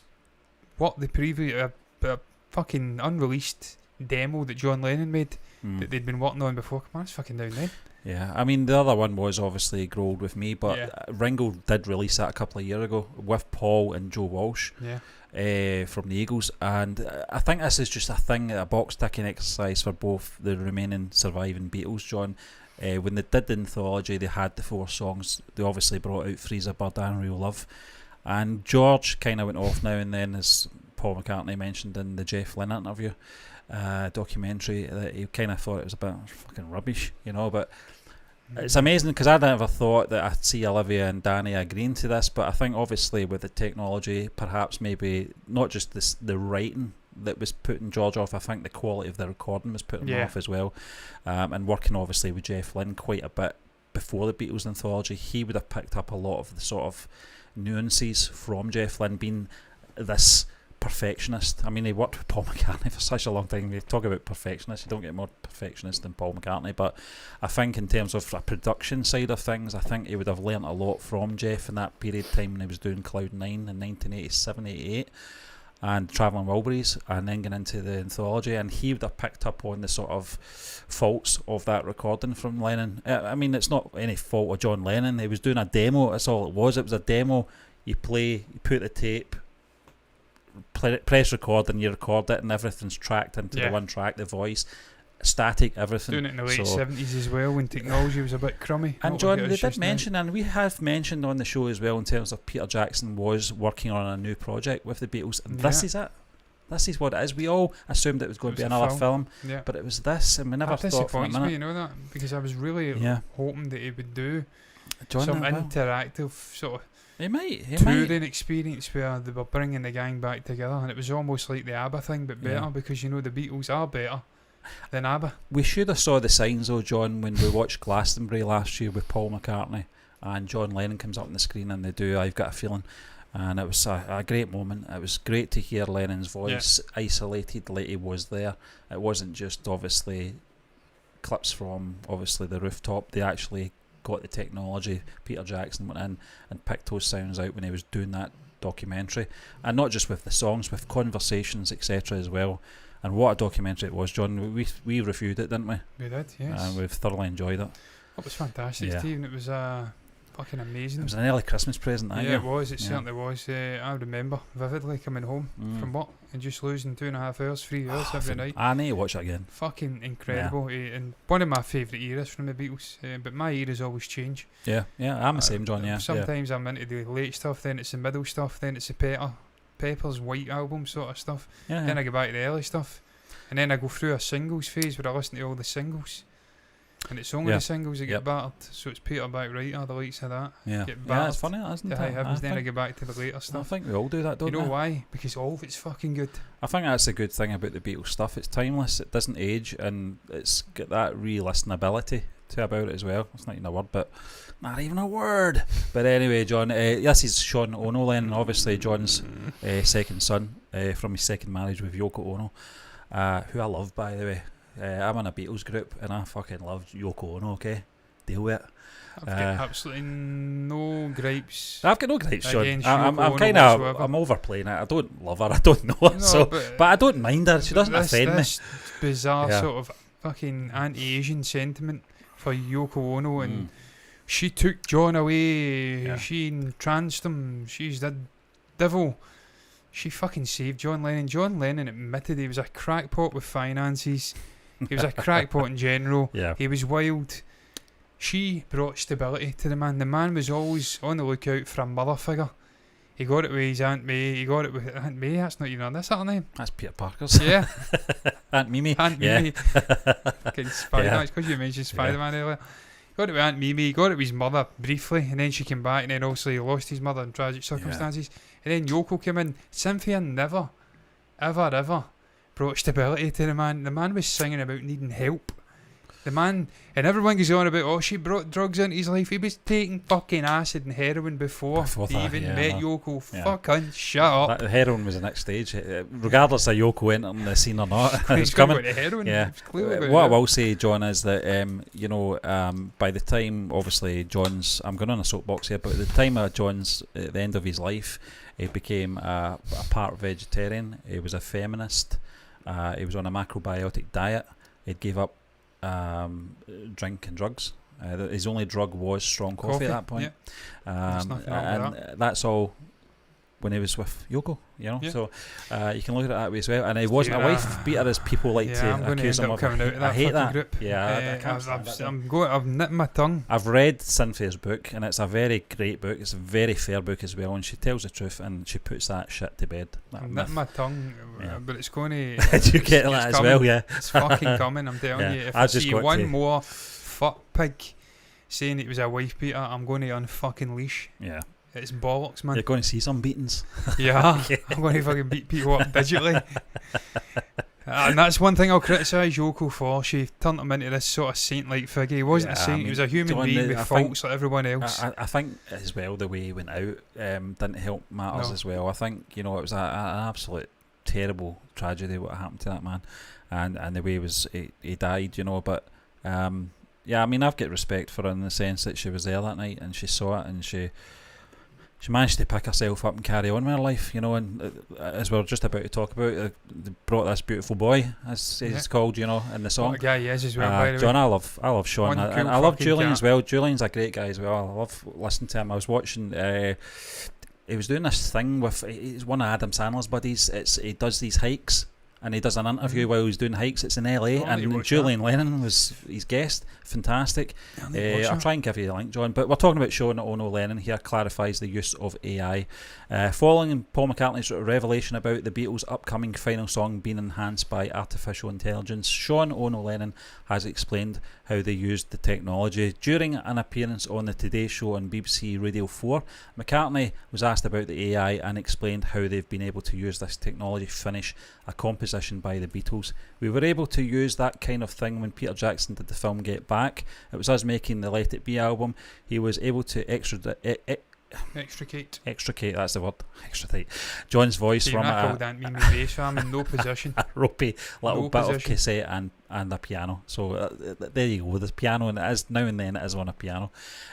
what the previous a fucking unreleased demo that John Lennon made that they'd been working on before. Come on, it's fucking Now and Then. Yeah, I mean the other one was obviously Grow Old With Me, but Ringo did release that a couple of years ago with Paul and Joe Walsh. From the Eagles, and I think this is just a box ticking exercise for both the remaining surviving Beatles, John. When they did the anthology, they had the 4 songs. They obviously brought out Freezer, Bird, Real Love, and George kind of went off Now and Then, as Paul McCartney mentioned in the Jeff Lynne interview documentary, that he kind of thought it was a bit fucking rubbish, but it's amazing because I never thought that I'd see Olivia and Danny agreeing to this, but I think obviously with the technology, perhaps maybe not just the writing that was putting George off, I think the quality of the recording was putting him off as well, and working obviously with Jeff Lynne quite a bit before the Beatles anthology, he would have picked up a lot of the sort of nuances from Jeff Lynne being this perfectionist. I mean, he worked with Paul McCartney for such a long time. We talk about perfectionists, you don't get more perfectionist than Paul McCartney, but I think in terms of a production side of things, I think he would have learnt a lot from Jeff in that period of time when he was doing Cloud 9 in 1987-88 and Travelling Wilburys, and then getting into the anthology, and he would have picked up on the sort of faults of that recording from Lennon. I mean, it's not any fault of John Lennon. He was doing a demo, that's all it was. It was a demo. You put the tape, press record, and you record it, and everything's tracked into the one track, the voice. static, everything. Doing it in the late 70s as well, when technology was a bit crummy. And John, they did mention, and we have mentioned on the show as well, in terms of Peter Jackson was working on a new project with the Beatles, and this is it. This is what it is. We all assumed it was going to be another film, but it was this, and we never thought for a minute. Me, you know that, because I was really hoping that he would do some interactive sort of touring experience where they were bringing the gang back together, and it was almost like the ABBA thing, but better, because the Beatles are better than ABBA. We should have saw the signs though, John, when we watched Glastonbury last year with Paul McCartney and John Lennon comes up on the screen and they do I've Got a Feeling, and it was a great moment. It was great to hear Lennon's voice isolated like he was there. It wasn't just obviously clips from obviously the rooftop. They actually got the technology. Peter Jackson went in and picked those sounds out when he was doing that documentary, and not just with the songs, with conversations, etc. as well. And what a documentary it was, John. We reviewed it, didn't we? We did, yes. And we've thoroughly enjoyed it. It was fantastic, Stephen. It was fucking amazing. It was an early Christmas present that year. It was. It certainly was. I remember vividly coming home from work and just losing 2.5 hours, 3 hours every night. I need to watch it again. Fucking incredible. And one of my favourite eras from the Beatles. But my eras always change. Yeah, I'm the same, John. Sometimes I'm into the late stuff, then it's the middle stuff, then it's the Pepper's White Album sort of stuff. Then I go back to the early stuff, and then I go through a singles phase where I listen to all the singles, and it's only the singles that get battered. So it's Peter back right, the likes of that. Get battered. It's funny, isn't it? High heavens, then I go back to the later stuff. I think we all do that, don't we? You know why? Because all of it's fucking good. I think that's a good thing about the Beatles stuff. It's timeless. It doesn't age, and it's got that re-listenability to about it as well. It's not even a word, but not even a word. But anyway, John, this is Sean Ono Lennon, obviously John's second son from his second marriage with Yoko Ono, who I love, by the way. I'm in a Beatles group and I fucking love Yoko Ono, okay? Deal with it. I've got absolutely no gripes. I've got no gripes, Sean. I'm kind of, I'm overplaying it. I don't love her, I don't know her, but I don't mind her. She doesn't offend me. This bizarre sort of fucking anti-Asian sentiment for Yoko Ono, and she took John away, she entranced him, she's the devil. She fucking saved John Lennon. John Lennon admitted he was a crackpot with finances. He was a crackpot in general. He was wild. She brought stability to the man. The man was always on the lookout for a mother figure. He got it with his Aunt May. He got it with Aunt May. That's not even that's her name. That's Peter Parker's. Yeah. Aunt Mimi. Aunt Mimi. Fucking Spider-Man. It's because you mentioned Spider-Man earlier. He got it with Aunt Mimi. He got it with his mother briefly, and then she came back, and then also he lost his mother in tragic circumstances. And then Yoko came in. Cynthia never, ever brought stability to the man. The man was singing about needing help. The man, and everyone goes on about, she brought drugs into his life. He was taking fucking acid and heroin before he even met Yoko. Fucking shut up. The heroin was the next stage, regardless of Yoko entering the scene or not. It's coming. The heroin. What I will say, John, is that by the time, obviously, John's, I'm going on a soapbox here, but at the time of John's, at the end of his life, he became a part vegetarian. He was a feminist. He was on a macrobiotic diet. He gave up drink and drugs. His only drug was strong coffee at that point. That's all when he was with Yoko, so you can look at it that way as well. And he wasn't a wife beater as people like to accuse him of. I hate that group. I've nipped my tongue. I've read Cynthia's book, and it's a very great book. It's a very fair book as well, and she tells the truth and she puts that shit to bed. I've nipped my tongue, but it's going to. Did you get that as well? Yeah, it's fucking coming. I'm telling you. If I see one more fuck pig saying it was a wife beater, I'm going to unfucking leash. Yeah. It's bollocks, man. You're going to see some beatings. Yeah, I'm going to fucking beat people up digitally. And that's one thing I'll criticise Yoko for. She turned him into this sort of saint-like figure. He wasn't a saint, he was a human being with faults like everyone else. I think as well the way he went out didn't help matters as well. I think, it was an absolute terrible tragedy what happened to that man, and the way he died, but I've got respect for her in the sense that she was there that night and she saw it and she managed to pick herself up and carry on with her life, and as we're just about to talk about, they brought this beautiful boy, as it's called, in the song. What a guy he is as well, by the way. John, I love Sean, and I love Julian as well. Julian's a great guy as well. I love listening to him. I was watching, he was doing this thing with, he's one of Adam Sandler's buddies. He does these hikes, and he does an interview while he's doing hikes. It's in LA, and Julian Lennon was his guest. Fantastic. I'll try and give you the link, John. But we're talking about Sean Ono Lennon here clarifies the use of AI. Following Paul McCartney's revelation about the Beatles' upcoming final song being enhanced by artificial intelligence, Sean Ono Lennon has explained how they used the technology. During an appearance on the Today Show on BBC Radio 4, McCartney was asked about the AI and explained how they've been able to use this technology to finish a composition by the Beatles. We were able to use that kind of thing when Peter Jackson did the film Get Back. It was us making the Let It Be album. He was able to extricate, that's the word, extricate John's voice from I'm in no position. A ropey little bit of cassette and a piano. So there you go, there's piano, and it is now and then it is on a piano.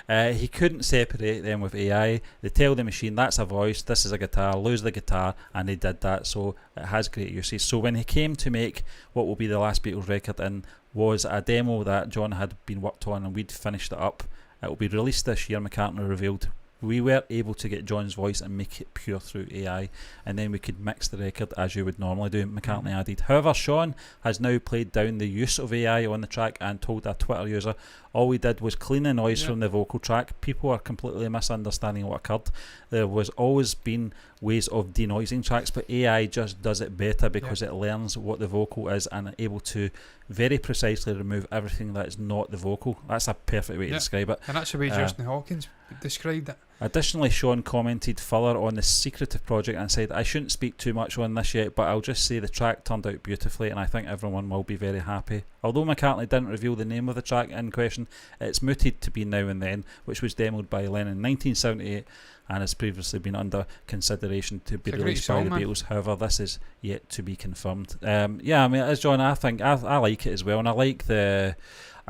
He couldn't separate them with AI. They tell the machine that's a voice, this is a guitar, lose the guitar, and they did that. So it has great uses. So when he came to make what will be the last Beatles record, and was a demo that John had been worked on and we'd finished it up, it will be released this year, McCartney revealed. We were able to get John's voice and make it pure through AI, and then we could mix the record as you would normally do, McCartney added. However, Sean has now played down the use of AI on the track and told a Twitter user, all we did was clean the noise from the vocal track. People are completely misunderstanding what occurred. There was always been ways of denoising tracks, but AI just does it better because it learns what the vocal is and able to very precisely remove everything that is not the vocal. That's a perfect way to describe it. And that's the way Justin Hawkins described it. Additionally, Sean commented further on the secretive project and said, I shouldn't speak too much on this yet, but I'll just say the track turned out beautifully and I think everyone will be very happy. Although McCartney didn't reveal the name of the track in question, it's mooted to be Now and Then, which was demoed by Lennon in 1978 and has previously been under consideration to be released by the Beatles. However, this is yet to be confirmed. Yeah, I mean, as John, I think I like it as well, and I like I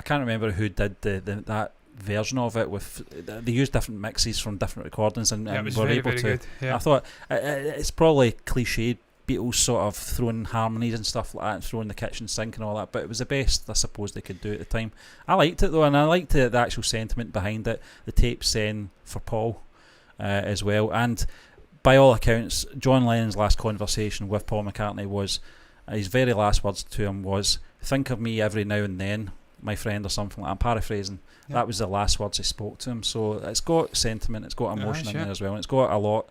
can't remember who did that version of it. With they used different mixes from different recordings, and were able to. Good. Yeah. I thought it's probably cliched Beatles sort of throwing harmonies and stuff like that, and throwing the kitchen sink and all that, but it was the best I suppose they could do at the time. I liked it though, and I liked the actual sentiment behind it. The tape saying for Paul as well, and by all accounts, John Lennon's last conversation with Paul McCartney was his very last words to him was, "Think of me every now and then, my friend," or something like that. I'm paraphrasing. Yep. That was the last words he spoke to him. So it's got sentiment, it's got emotion in there as well, and it's got a lot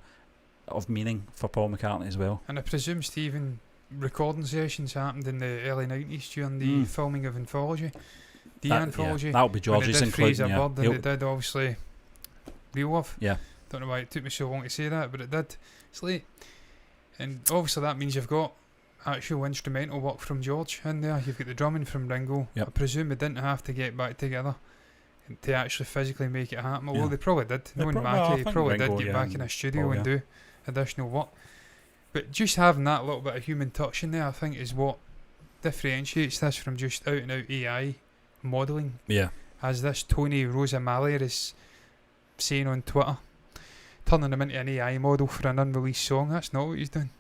of meaning for Paul McCartney as well. And I presume, Stephen, recording sessions happened in the early 90s during the filming of Anthology. Anthology. Yeah, that'll be George's including. And they did obviously Real Love. Yeah. Don't know why it took me so long to say that, but it did. It's late. And obviously that means you've got actual instrumental work from George in there. You've got the drumming from Ringo. Yep. I presume they didn't have to get back together to actually physically make it happen. Although they probably did. Knowing Mackie, they probably did get back in a studio and do additional work. But just having that little bit of human touch in there, I think, is what differentiates this from just out and out AI modelling. Yeah. As this Tony Rosa Malier is saying on Twitter, turning him into an AI model for an unreleased song. That's not what he's doing.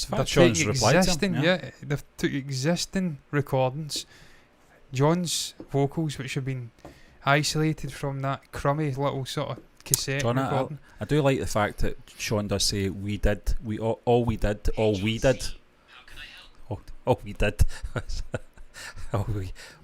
They're taking they've took existing recordings, John's vocals, which have been isolated from that crummy little sort of cassette recording. I do like the fact that Sean does say all we did.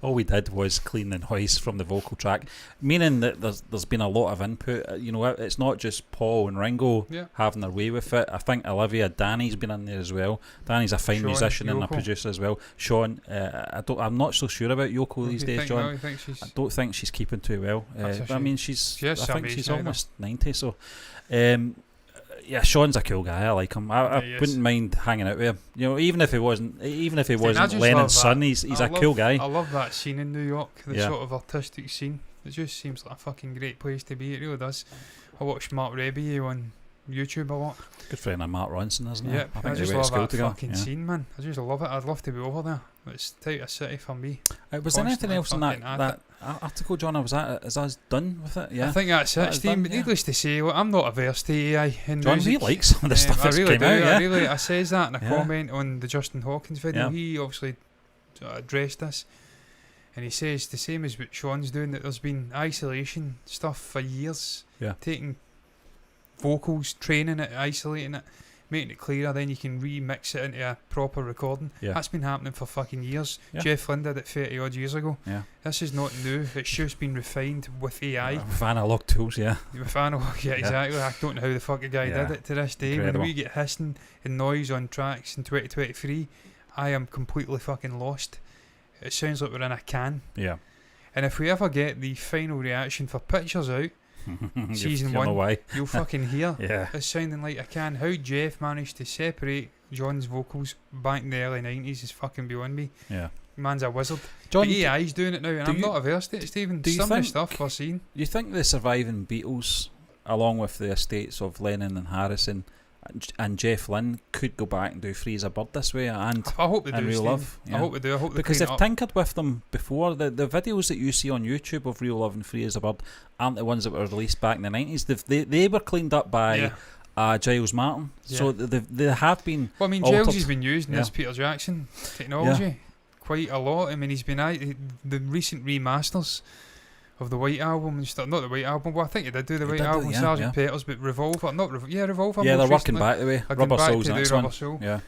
All we did was clean the noise from the vocal track, meaning that there's been a lot of input. You know, it's not just Paul and Ringo having their way with it. I think Olivia, Danny's been in there as well. Danny's a fine musician and a producer as well. Sean, I'm not so sure about Yoko these days, John. I don't think she's keeping too well. I mean, I think she's almost 90, so. Yeah, Sean's a cool guy. I like him. I wouldn't mind hanging out with him. You know, even if he wasn't Lennon's son, he's a cool guy. I love that scene in New York, the sort of artistic scene. It just seems like a fucking great place to be. It really does. I watched Mark Rebbe on YouTube a lot. Good friend of Mark Ronson, isn't he? Yeah, I just love that fucking scene, man. I just love it. I'd love to be over there. It's tight a city for me. Was there anything else in that article, John? Is that done with it? Yeah, I think that's it, Steve. But needless to say, look, I'm not averse to AI in John, music. he likes some of the stuff that's really came out. I says that in a comment on the Justin Hawkins video. He obviously addressed this, and he says the same as what Sean's doing, that there's been isolation stuff for years, taking vocals, training it, isolating it, making it clearer, then you can remix it into a proper recording. Yeah. That's been happening for fucking years. Yeah. Jeff Lynne did it 30 odd years ago. Yeah. This is not new, it's just been refined with AI. With analog tools, yeah. With analog, yeah, exactly. I don't know how the fuck the guy did it to this day. Incredible. When we get hissing and noise on tracks in 2023, I am completely fucking lost. It sounds like we're in a can. Yeah. And if we ever get the final reaction for Pictures out, season 1, you'll fucking hear it's sounding like a can. How Jeff managed to separate John's vocals back in the early 90s is fucking beyond me. Yeah. Man's a wizard. John, the AI's doing it now, and I'm not averse to it, Stephen. Some of the stuff we're seeing. You think the surviving Beatles, along with the estates of Lennon and Harrison and Jeff Lynne, could go back and do Free as a Bird this way? And I hope they do, Real Steve. Love. I hope they do. I hope they because they've clean it up. tinkered with them before. The videos that you see on YouTube of Real Love and Free as a Bird aren't the ones that were released back in the 90s. They were cleaned up by Giles Martin. So they have been. Well, I mean, Giles has been using this Peter Jackson technology quite a lot. I mean, he's been the recent remasters of the White Album and stuff. Not the White Album. Well, I think he did do the White Album, Sgt. Pepper's, but Revolver. Revolver. Yeah, they're working back the way. Rubber Soul's next one. Soul. Yeah.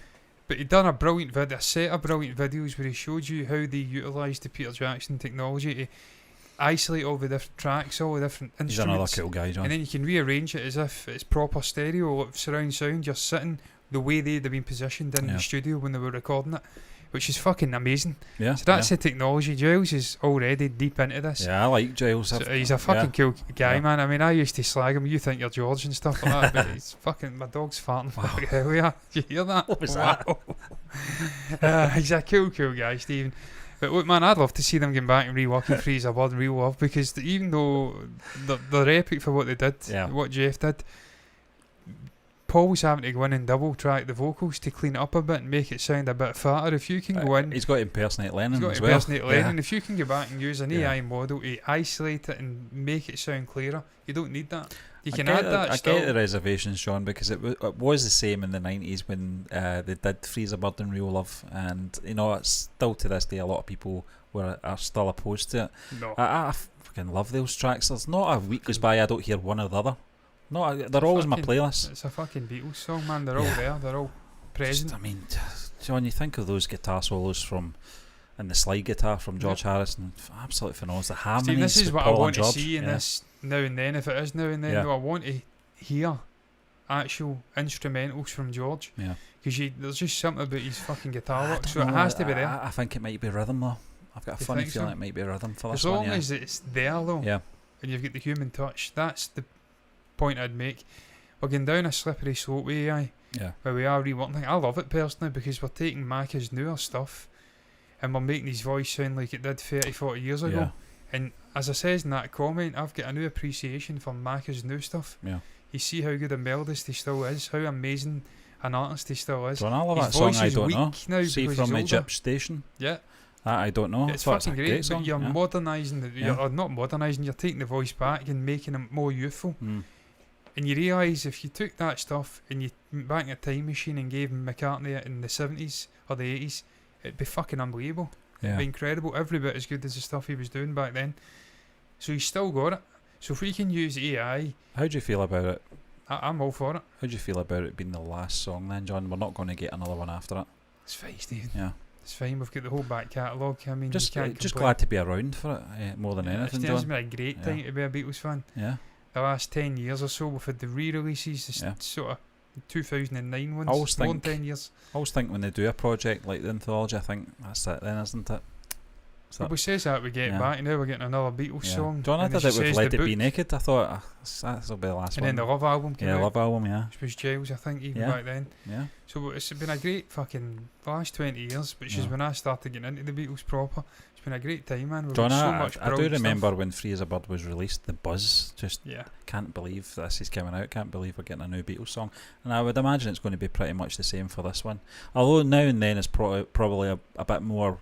But he done a set of brilliant videos where he showed you how they utilised the Peter Jackson technology to isolate all the different tracks, all the different instruments. He's another cool guy, John. And then you can rearrange it as if it's proper stereo, like surround sound. You're sitting the way they'd have been positioned in the studio when they were recording it, which is fucking amazing. Yeah. So that's the technology. Giles is already deep into this. Yeah, I like Giles. So he's a fucking cool guy, man. I mean, I used to slag him. You think you're George and stuff like that, but he's fucking. My dog's farting. Wow. Hell yeah! Did you hear that? What was that? He's a cool guy, Stephen. But look, man, I'd love to see them get back and reworking Free as a Bird and Real Love, because even though they're epic for what they did, what Jeff did, Paul's having to go in and double track the vocals to clean it up a bit and make it sound a bit fatter. If you can go in, he's got to impersonate Lennon. If you can go back and use an AI model to isolate it and make it sound clearer, you don't need that. You can add that. I get the reservations, John, because it was the same in the 90s when they did Free as a Bird and Real Love, and it's still to this day a lot of people are still opposed to it. No. I fucking love those tracks. There's not a week goes by I don't hear one or the other. No, they're always in my playlist. It's a fucking Beatles song, man. They're all there. They're all present. I mean, John, you think of those guitar solos and the slide guitar from George Harrison, absolutely phenomenal. The harmonies. Steve, this is what Paul I want and to see in this now and then. If it is now and then, though, I want to hear actual instrumentals from George. Yeah. Because there's just something about his fucking guitar work, so it has to be there. I think it might be rhythm, though. I've got a funny feeling it might be rhythm for this one. As long as it's there, though, and you've got the human touch, that's the point I'd make. We're going down a slippery slope with AI, where we are reworking things. I love it personally, because we're taking Macca's newer stuff and we're making his voice sound like it did 30-40 years ago. And as I says in that comment, I've got a new appreciation for Macca's new stuff. You see how good a melodist he still is, how amazing an artist he still is. Don't I love that song? I don't know. Now see from Egypt Station. I don't know. It's fucking great, but you're modernising you're not modernising, you're taking the voice back and making it more youthful. And you realise if you took that stuff and you went back in a time machine and gave him McCartney it in the 70s or the 80s, it'd be fucking unbelievable. It'd be incredible, every bit as good as the stuff he was doing back then. So he's still got it. So if we can use AI... How do you feel about it? I'm all for it. How do you feel about it being the last song then, John? We're not going to get another one after it. It's fine, Steve. Yeah. It's fine, we've got the whole back catalogue. I mean, just glad to be around for it, more than anything, John. It's been a great time to be a Beatles fan. Yeah. The last 10 years or so, we've had the re-releases, sort of 2009 ones. I always think, 10 years. I always think when they do a project like the Anthology, I think that's it then, isn't it? We says that we get back now, we're getting another Beatles song. John, I did it with Let It Be Naked. I thought that'll be the last one. And then the Love album came out. Love album, which was Giles, I think, even back then. Yeah. So it's been a great fucking last 20 years, which is when I started getting into the Beatles proper. It's been a great time, man. We've John, got so much I do remember stuff. when Free as a Bird was released, the buzz, just can't believe this is coming out, can't believe we're getting a new Beatles song. And I would imagine it's going to be pretty much the same for this one. Although now and then it's probably a bit more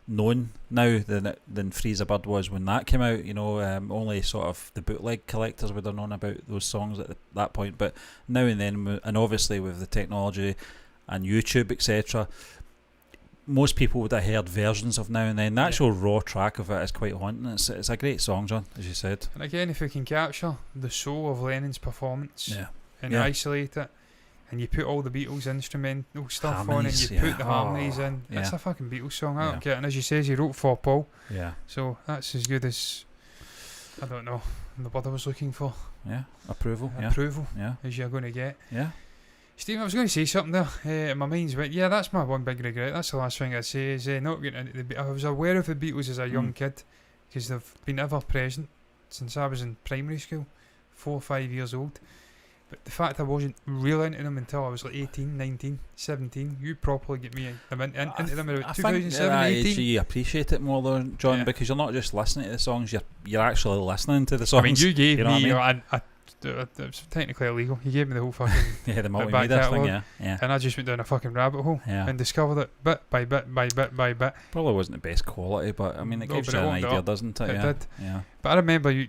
known now than Free as a Bird was when that came out. Only sort of the bootleg collectors would have known about those songs at that point. But now and then, and obviously with the technology and YouTube, etc., most people would have heard versions of Now and Then. The actual raw track of it is quite haunting. It's a great song, John, as you said. And again, if we can capture the soul of Lennon's performance and isolate it and you put all the Beatles instrumental stuff Harmonies, on, and you put the harmonies in. Yeah. It's a fucking Beatles song. I don't care. And as you says, he wrote for Paul. Yeah. So that's as good as, I don't know, the word I was looking for. Yeah. Approval. Approval. Yeah. As you're going to get. Yeah. Steve, I was going to say something there. My mind's went. Yeah, that's my one big regret. That's the last thing I'd say is not getting into the. I was aware of the Beatles as a young kid because they've been ever present since I was in primary school, 4 or 5 years old. But the fact I wasn't real into them until I was like 18, 19, 17, you properly get me into them about 2007, 18. You appreciate it more though, John, because you're not just listening to the songs, you're actually listening to the songs. I mean, you gave me, you know it was technically illegal. You gave me the whole fucking yeah, the multimedia thing, yeah. And I just went down a fucking rabbit hole and discovered it bit by bit by bit by bit. Probably wasn't the best quality, but I mean, it gives you an idea, doesn't it? It did. Yeah. But I remember you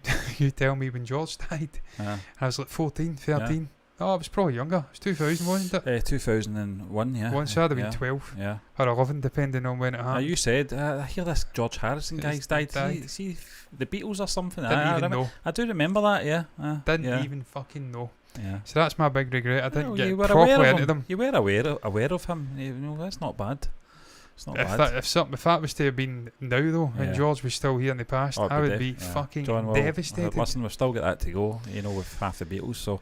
tell me when George died, I was like 14, 13. Yeah. Oh, I was probably younger. It was 2000, wasn't it? 2001, yeah. Once I'd have been 12 or 11, depending on when it happened. You said, I hear this George Harrison guy's died. See, the Beatles or something. Didn't even know. I do remember that, yeah. Didn't even fucking know. Yeah. So that's my big regret. I didn't get properly into them. You were aware of him. You know, that's not bad. It's not bad. If that was to have been now though, and George was still here in the past, I would be fucking devastated. Listen, we've still got that to go, you know, with half the Beatles, so...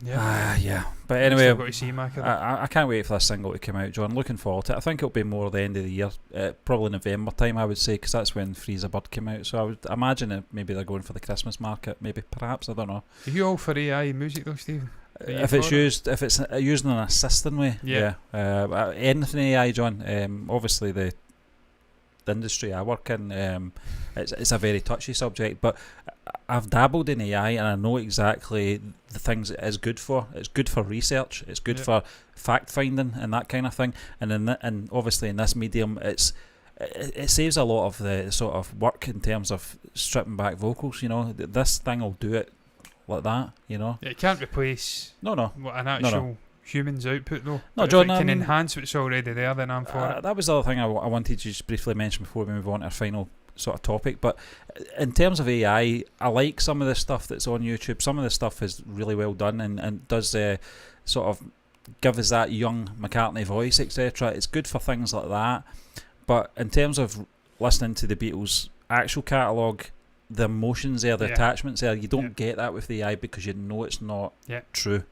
Yeah. But anyway, got to see I can't wait for this single to come out, John. Looking forward to it. I think it'll be more the end of the year, probably November time, I would say, because that's when Freeze a Bird came out. So I would imagine it, maybe they're going for the Christmas market, maybe, perhaps, I don't know. Are you all for AI music though, Stephen? If it's used in an assisting way, anything AI, John. Obviously the industry I work in, it's a very touchy subject, but I've dabbled in AI and I know exactly the things it is good for. It's good for research, it's good for fact finding and that kind of thing, and obviously in this medium it saves a lot of the sort of work in terms of stripping back vocals, you know. This thing will do it like that, you know. It can't replace an actual human's output though. No, but John, if it can enhance what's already there, then I'm for it. That was the other thing I wanted to just briefly mention before we move on to our final sort of topic. But in terms of AI, I like some of the stuff that's on YouTube. Some of the stuff is really well done and does sort of give us that young McCartney voice, etc. It's good for things like that. But in terms of listening to the Beatles' actual catalogue, the emotions there, the attachments there, you don't get that with the AI because you know it's not true.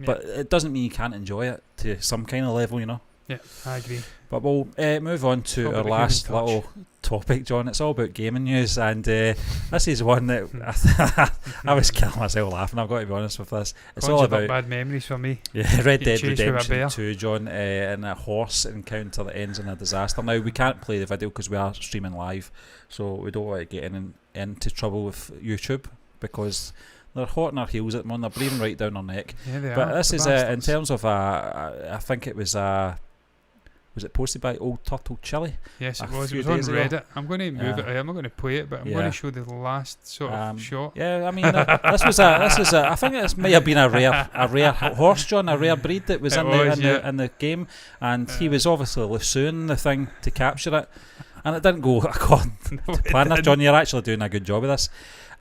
But it doesn't mean you can't enjoy it to some kind of level, you know. Yeah, I agree. But we'll move on to our last little topic, John. It's all about gaming news, and this is one that I was killing myself laughing. I've got to be honest with this. It's all about bad memories for me. Yeah, Red Dead Redemption 2, John, and a horse encounter that ends in a disaster. Now, we can't play the video because we are streaming live, so we don't want to get into trouble with YouTube because they're hot in our heels at the moment. They're breathing right down our neck. Yeah, they but are. This is in terms of I think it was it posted by Old Turtle Chili? Yes, it was. It was on Reddit. I'm going to move it. I'm not going to play it, but I'm going to show the last sort of shot. Yeah, I mean, this was I think this may have been a rare horse, John, a rare breed that was in the game, and he was obviously lassoing the thing to capture it, and it didn't go according to plan. John, you're actually doing a good job of this.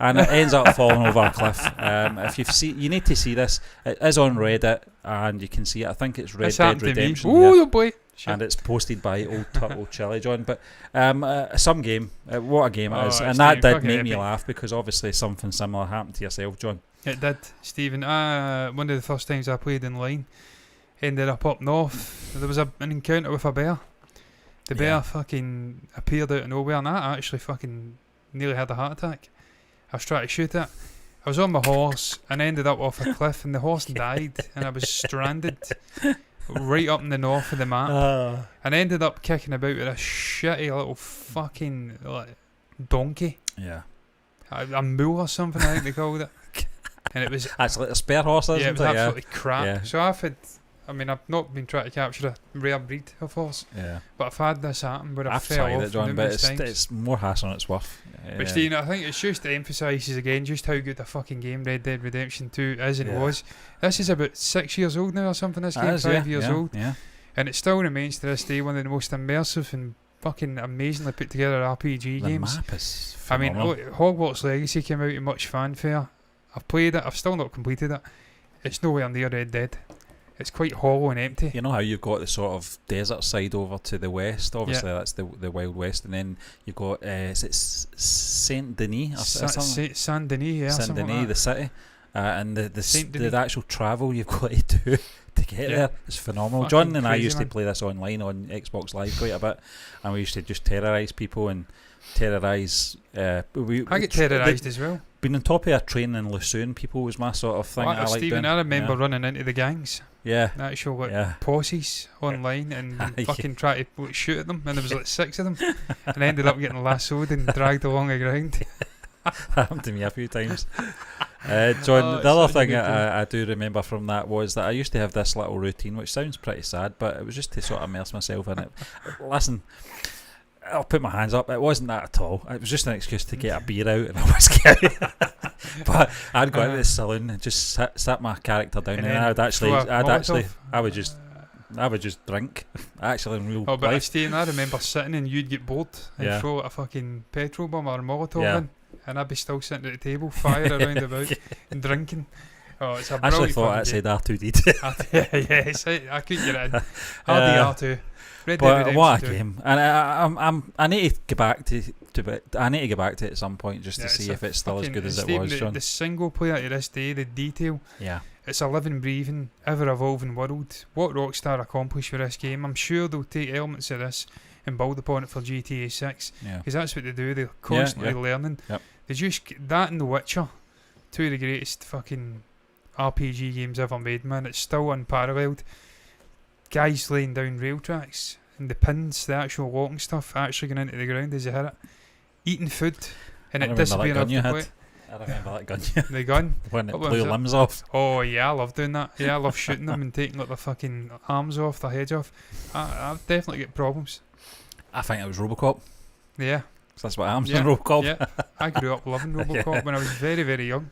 And it ends up falling over a cliff. If you need to see this. It is on Reddit, and you can see it. I think it's Red Dead Redemption. Oh boy! Shit. And it's posted by Old Turtle Chili, John. But some game. What a game it is, and that did make me laugh because obviously something similar happened to yourself, John. It did, Stephen. One of the first times I played online, ended up north. There was an encounter with a bear. The bear fucking appeared out of nowhere, and I actually fucking nearly had a heart attack. I was trying to shoot it. I was on my horse and ended up off a cliff, and the horse died, and I was stranded right up in the north of the map, and ended up kicking about with a shitty little fucking donkey. Yeah, a mule or something, I think they called it. And it was actually a spare horse. Yeah, it was absolutely crap. Yeah. So I've not been trying to capture a rare breed of horse. Yeah. But I've had this happen where I've fell off John, but it's more hassle than it's worth. But Steve, I think it's just emphasises again just how good a fucking game Red Dead Redemption 2 is and was. This is about 6 years old now or something. This game, 5 years old. Yeah. And it still remains to this day one of the most immersive and fucking amazingly put together RPG games. The map is phenomenal. Hogwarts Legacy came out in much fanfare. I've played it. I've still not completed it. It's nowhere near Red Dead. It's quite hollow and empty. You know how you've got the sort of desert side over to the west? Obviously, that's the Wild West. And then you've got, is it Saint Denis? Or something? Saint Denis, yeah. Saint Denis, like the city. And the actual travel you've got to do to get there is phenomenal. Fucking John and I used to man. play this online on Xbox Live quite a bit. And we used to just terrorise people and terrorise... I get terrorised as well. Being on top of a train in Lucerne, people was my sort of thing. I remember running into the gangs. Yeah. Actual posses online and fucking try to shoot at them, and there was like 6 of them, and I ended up getting lassoed and dragged along the ground. That happened to me a few times. John, the other thing I do remember from that was that I used to have this little routine, which sounds pretty sad, but it was just to sort of immerse myself in it. Listen, I'll put my hands up. It wasn't that at all. It was just an excuse to get a beer out and a whiskey out. But I'd go into the saloon and just sit my character down, and I would just drink. Actually, in real life. I remember sitting and you'd get bored and throw a fucking petrol bomb or a Molotov in, and I'd be still sitting at the table, fire around about and drinking. Oh, it's a brilliant. I actually thought it said R2D2. Yes, I couldn't get it in. RDR2. But what a game! And I need to get back to it. I need to get back to it at some point just to see if it's still as good as it was. John, the single player to this day, the detail. Yeah. It's a living, breathing, ever-evolving world. What Rockstar accomplished with this game, I'm sure they'll take elements of this and build upon it for GTA 6. Because that's what they do. They're constantly learning. Yep. They just that and The Witcher, 2 of the greatest fucking RPG games ever made. Man, it's still unparalleled. Guys laying down rail tracks and the pins, the actual walking stuff, actually going into the ground as you hit it. Eating food and it disappearing off the plate. I remember that gun. The gun? When it blew limbs off. Oh yeah, I love doing that. Yeah, I love shooting them and taking like their fucking arms off, their heads off. I definitely get problems. I think it was Robocop. Yeah. So that's what happens in Robocop. Yeah. I grew up loving Robocop when I was very, very young.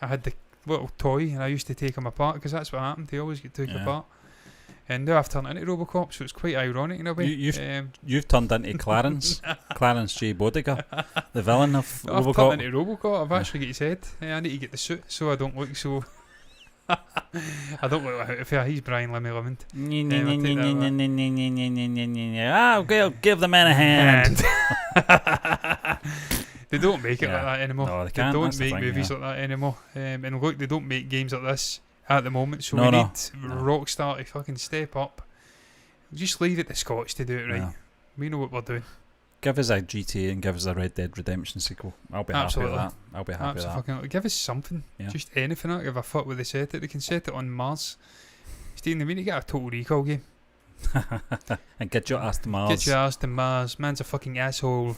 I had the little toy and I used to take him apart because that's what happened. They always get taken apart. And now I've turned into Robocop, so it's quite ironic in a way. You've turned into Clarence J. Bodiger, the villain of Robocop. I've turned into Robocop. I've actually got his head. I need to get the suit so I don't look so... I don't look like he's Brian Lemmy Lemond. I'll give the man a hand. They don't make it like that anymore. No, they can't. They don't make movies like that anymore. And look, they don't make games like this at the moment, so we need Rockstar to fucking step up. Just leave it to Scotch to do it right. We know what we're doing. Give us a GTA and give us a Red Dead Redemption sequel. I'll be happy with that. I'll be happy with that. Give us something. Just anything. I don't give a fuck where they set it. They can set it on Mars. Steve, they need to get a Total Recall game. And get your ass to Mars. Get your ass to Mars. Man's a fucking asshole.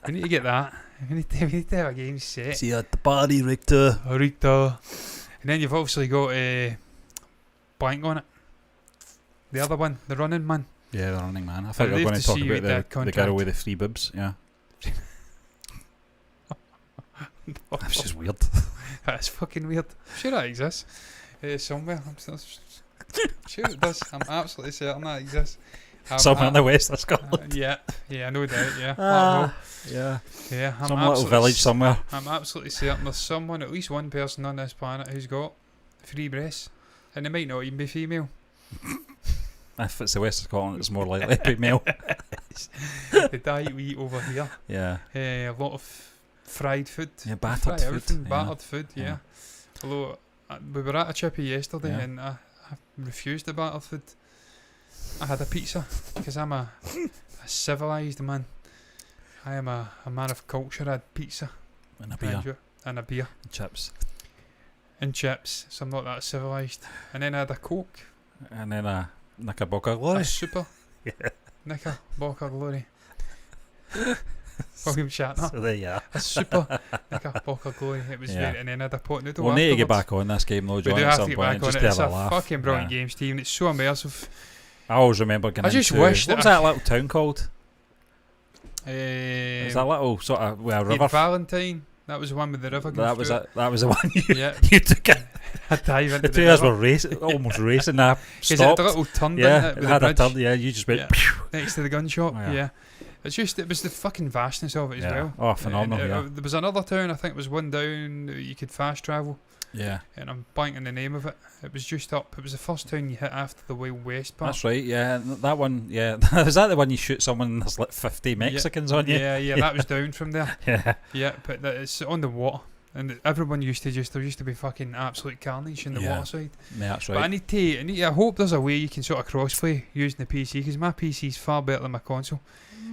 We need to get that. We need to have a game set. See you at the party, Richter. And then you've obviously got blank on it. The other one, the Running Man. Yeah, the Running Man. I thought you were going to talk about the girl with the 3 boobs. Yeah. That's just weird. That's fucking weird. I'm sure that exists somewhere. I'm sure it does. I'm absolutely certain that exists. Somewhere in the west of Scotland. Yeah, no doubt. Yeah. Yeah. Some little village somewhere. I'm absolutely certain there's someone, at least one person on this planet who's got 3 breasts, and they might not even be female. If it's the west of Scotland, it's more likely to be male. The diet we eat over here. Yeah. A lot of fried food. Yeah, battered food. Battered food. Yeah. Although we were at a chippy yesterday, and I refused the battered food. I had a pizza because I'm a civilised man. I am a man of culture. I had pizza and a beer and chips. So I'm not that civilised. And then I had a Coke. And then a Knickerbocker Glory. A super. Knickerbocker Glory. William Shatner. So there you are. A super Knickerbocker Glory. It was very, and then I had a pot noodle. We'll need to get back on this game though, John, at some point. Just to have a laugh. It's a fucking brilliant game, Stephen. It's so immersive. I always remember getting wish what was that little town called? Is that little sort of river? Valentine. That was the one with the river. That was the one you took it. I dive into the two of us were racing, almost racing. I stopped. Is it a little turn? It had a turn. Yeah, you just went next to the gun shop. Yeah. It was the fucking vastness of it as well. Oh, phenomenal. There was another town, I think it was one down, you could fast travel. Yeah. And I'm blanking the name of it. It was just up. It was the first town you hit after the Wild West part. That's right, yeah. That one, yeah. Is that the one you shoot someone and there's like 50 Mexicans on you? Yeah, that was down from there. Yeah. Yeah, but it's on the water. And everyone used to there used to be fucking absolute carnage in the water side. Yeah, that's right. But I hope there's a way you can sort of crossplay using the PC, because my PC's far better than my console.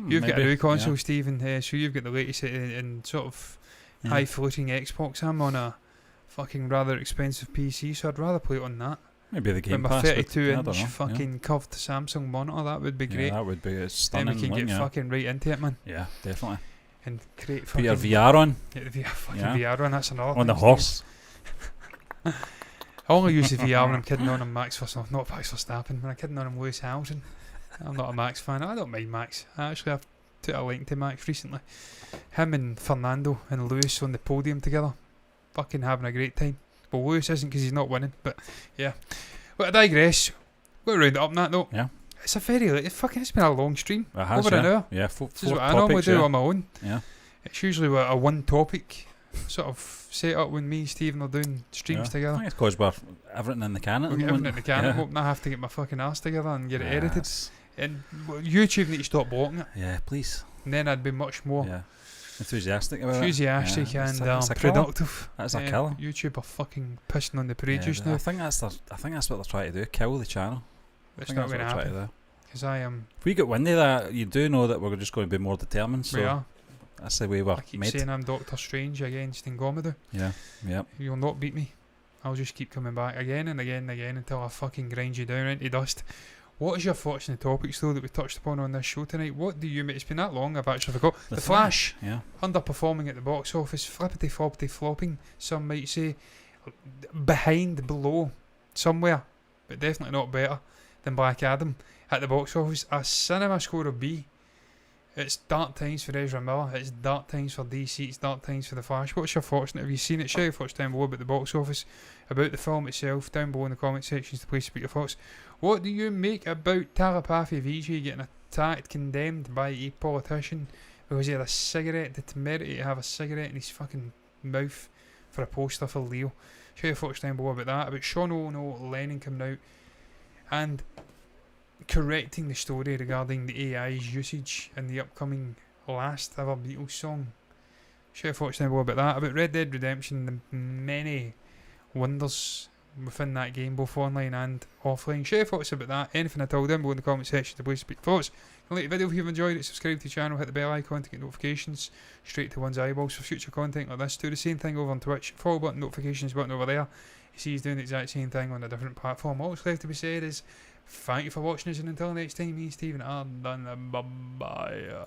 You've got a new console, Stephen, so you've got the latest in sort of high floating Xbox. I'm on a fucking rather expensive PC, so I'd rather play it on that. Maybe the Game Pass. With my 32-inch fucking curved Samsung monitor, that would be great. Yeah, that would be stunning. Then we can get fucking right into it, man. Yeah, definitely. And create put fucking... your VR on. Get the VR on, that's another on the horse. I only use the VR when I'm kidding on him Max Verstappen. When I'm kidding on him Lewis Hamilton. I'm not a Max fan. I don't mind Max. I've took a liking to Max recently. Him and Fernando and Lewis on the podium together, fucking having a great time. Well, Lewis isn't because he's not winning, but yeah. But I digress. We'll round it up on that though. Yeah. It's a very late. It's been a long stream. It has, over an hour. Yeah, this is what I normally do on my own. Yeah. It's usually a one topic sort of set up when me and Stephen are doing streams together. I think it's because we're everything in the can. We're everything in the can. I'm hoping I have to get my fucking ass together and get it edited. And YouTube need to stop blocking it. Yeah, please. And then I'd be much more enthusiastic about it. And productive. That's a killer. YouTube are fucking pissing on the parade just now. I think that's what they're trying to do. Kill the channel. It's not going to happen. Because I am. If we get wind of that, you do know that we're just going to be more determined. So we are. That's the way we're I keep made. saying I'm Doctor Strange against Ngomadu. Yeah. You'll not beat me. I'll just keep coming back again and again and again until I fucking grind you down into dust. What is your thoughts on the topics though that we touched upon on this show tonight? What do you make? It's been that long, I've actually forgot. The Flash. Yeah. Underperforming at the box office, flippity floppity flopping, some might say. Below, somewhere, but definitely not better than Black Adam at the box office. A cinema score of B. It's dark times for Ezra Miller, it's dark times for DC, it's dark times for The Flash. What's your thoughts on it? Have you seen it? Share your thoughts down below about the box office, about the film itself, down below in the comment section is the place to put your thoughts. What do you make about Thalapathy Vijay getting attacked, condemned by a politician because he had a cigarette, the temerity to have a cigarette in his fucking mouth for a poster for Leo? Share your thoughts down below about that, about Ono Lennon coming out and correcting the story regarding the AI's usage in the upcoming last ever Beatles song. Share your thoughts down below about that, about Red Dead Redemption, the many wonders within that game, both online and offline. Share your thoughts about that, anything at all, down below in the comment section, the place to speak thoughts. Like the video if you've enjoyed it, subscribe to the channel, hit the bell icon to get notifications straight to one's eyeballs for future content like this. Do the same thing over on Twitch, follow button, notifications button over there. You see he's doing the exact same thing on a different platform. All that's left to be said is thank you for watching us, and until next time, me and Stephen are done. Bye bye.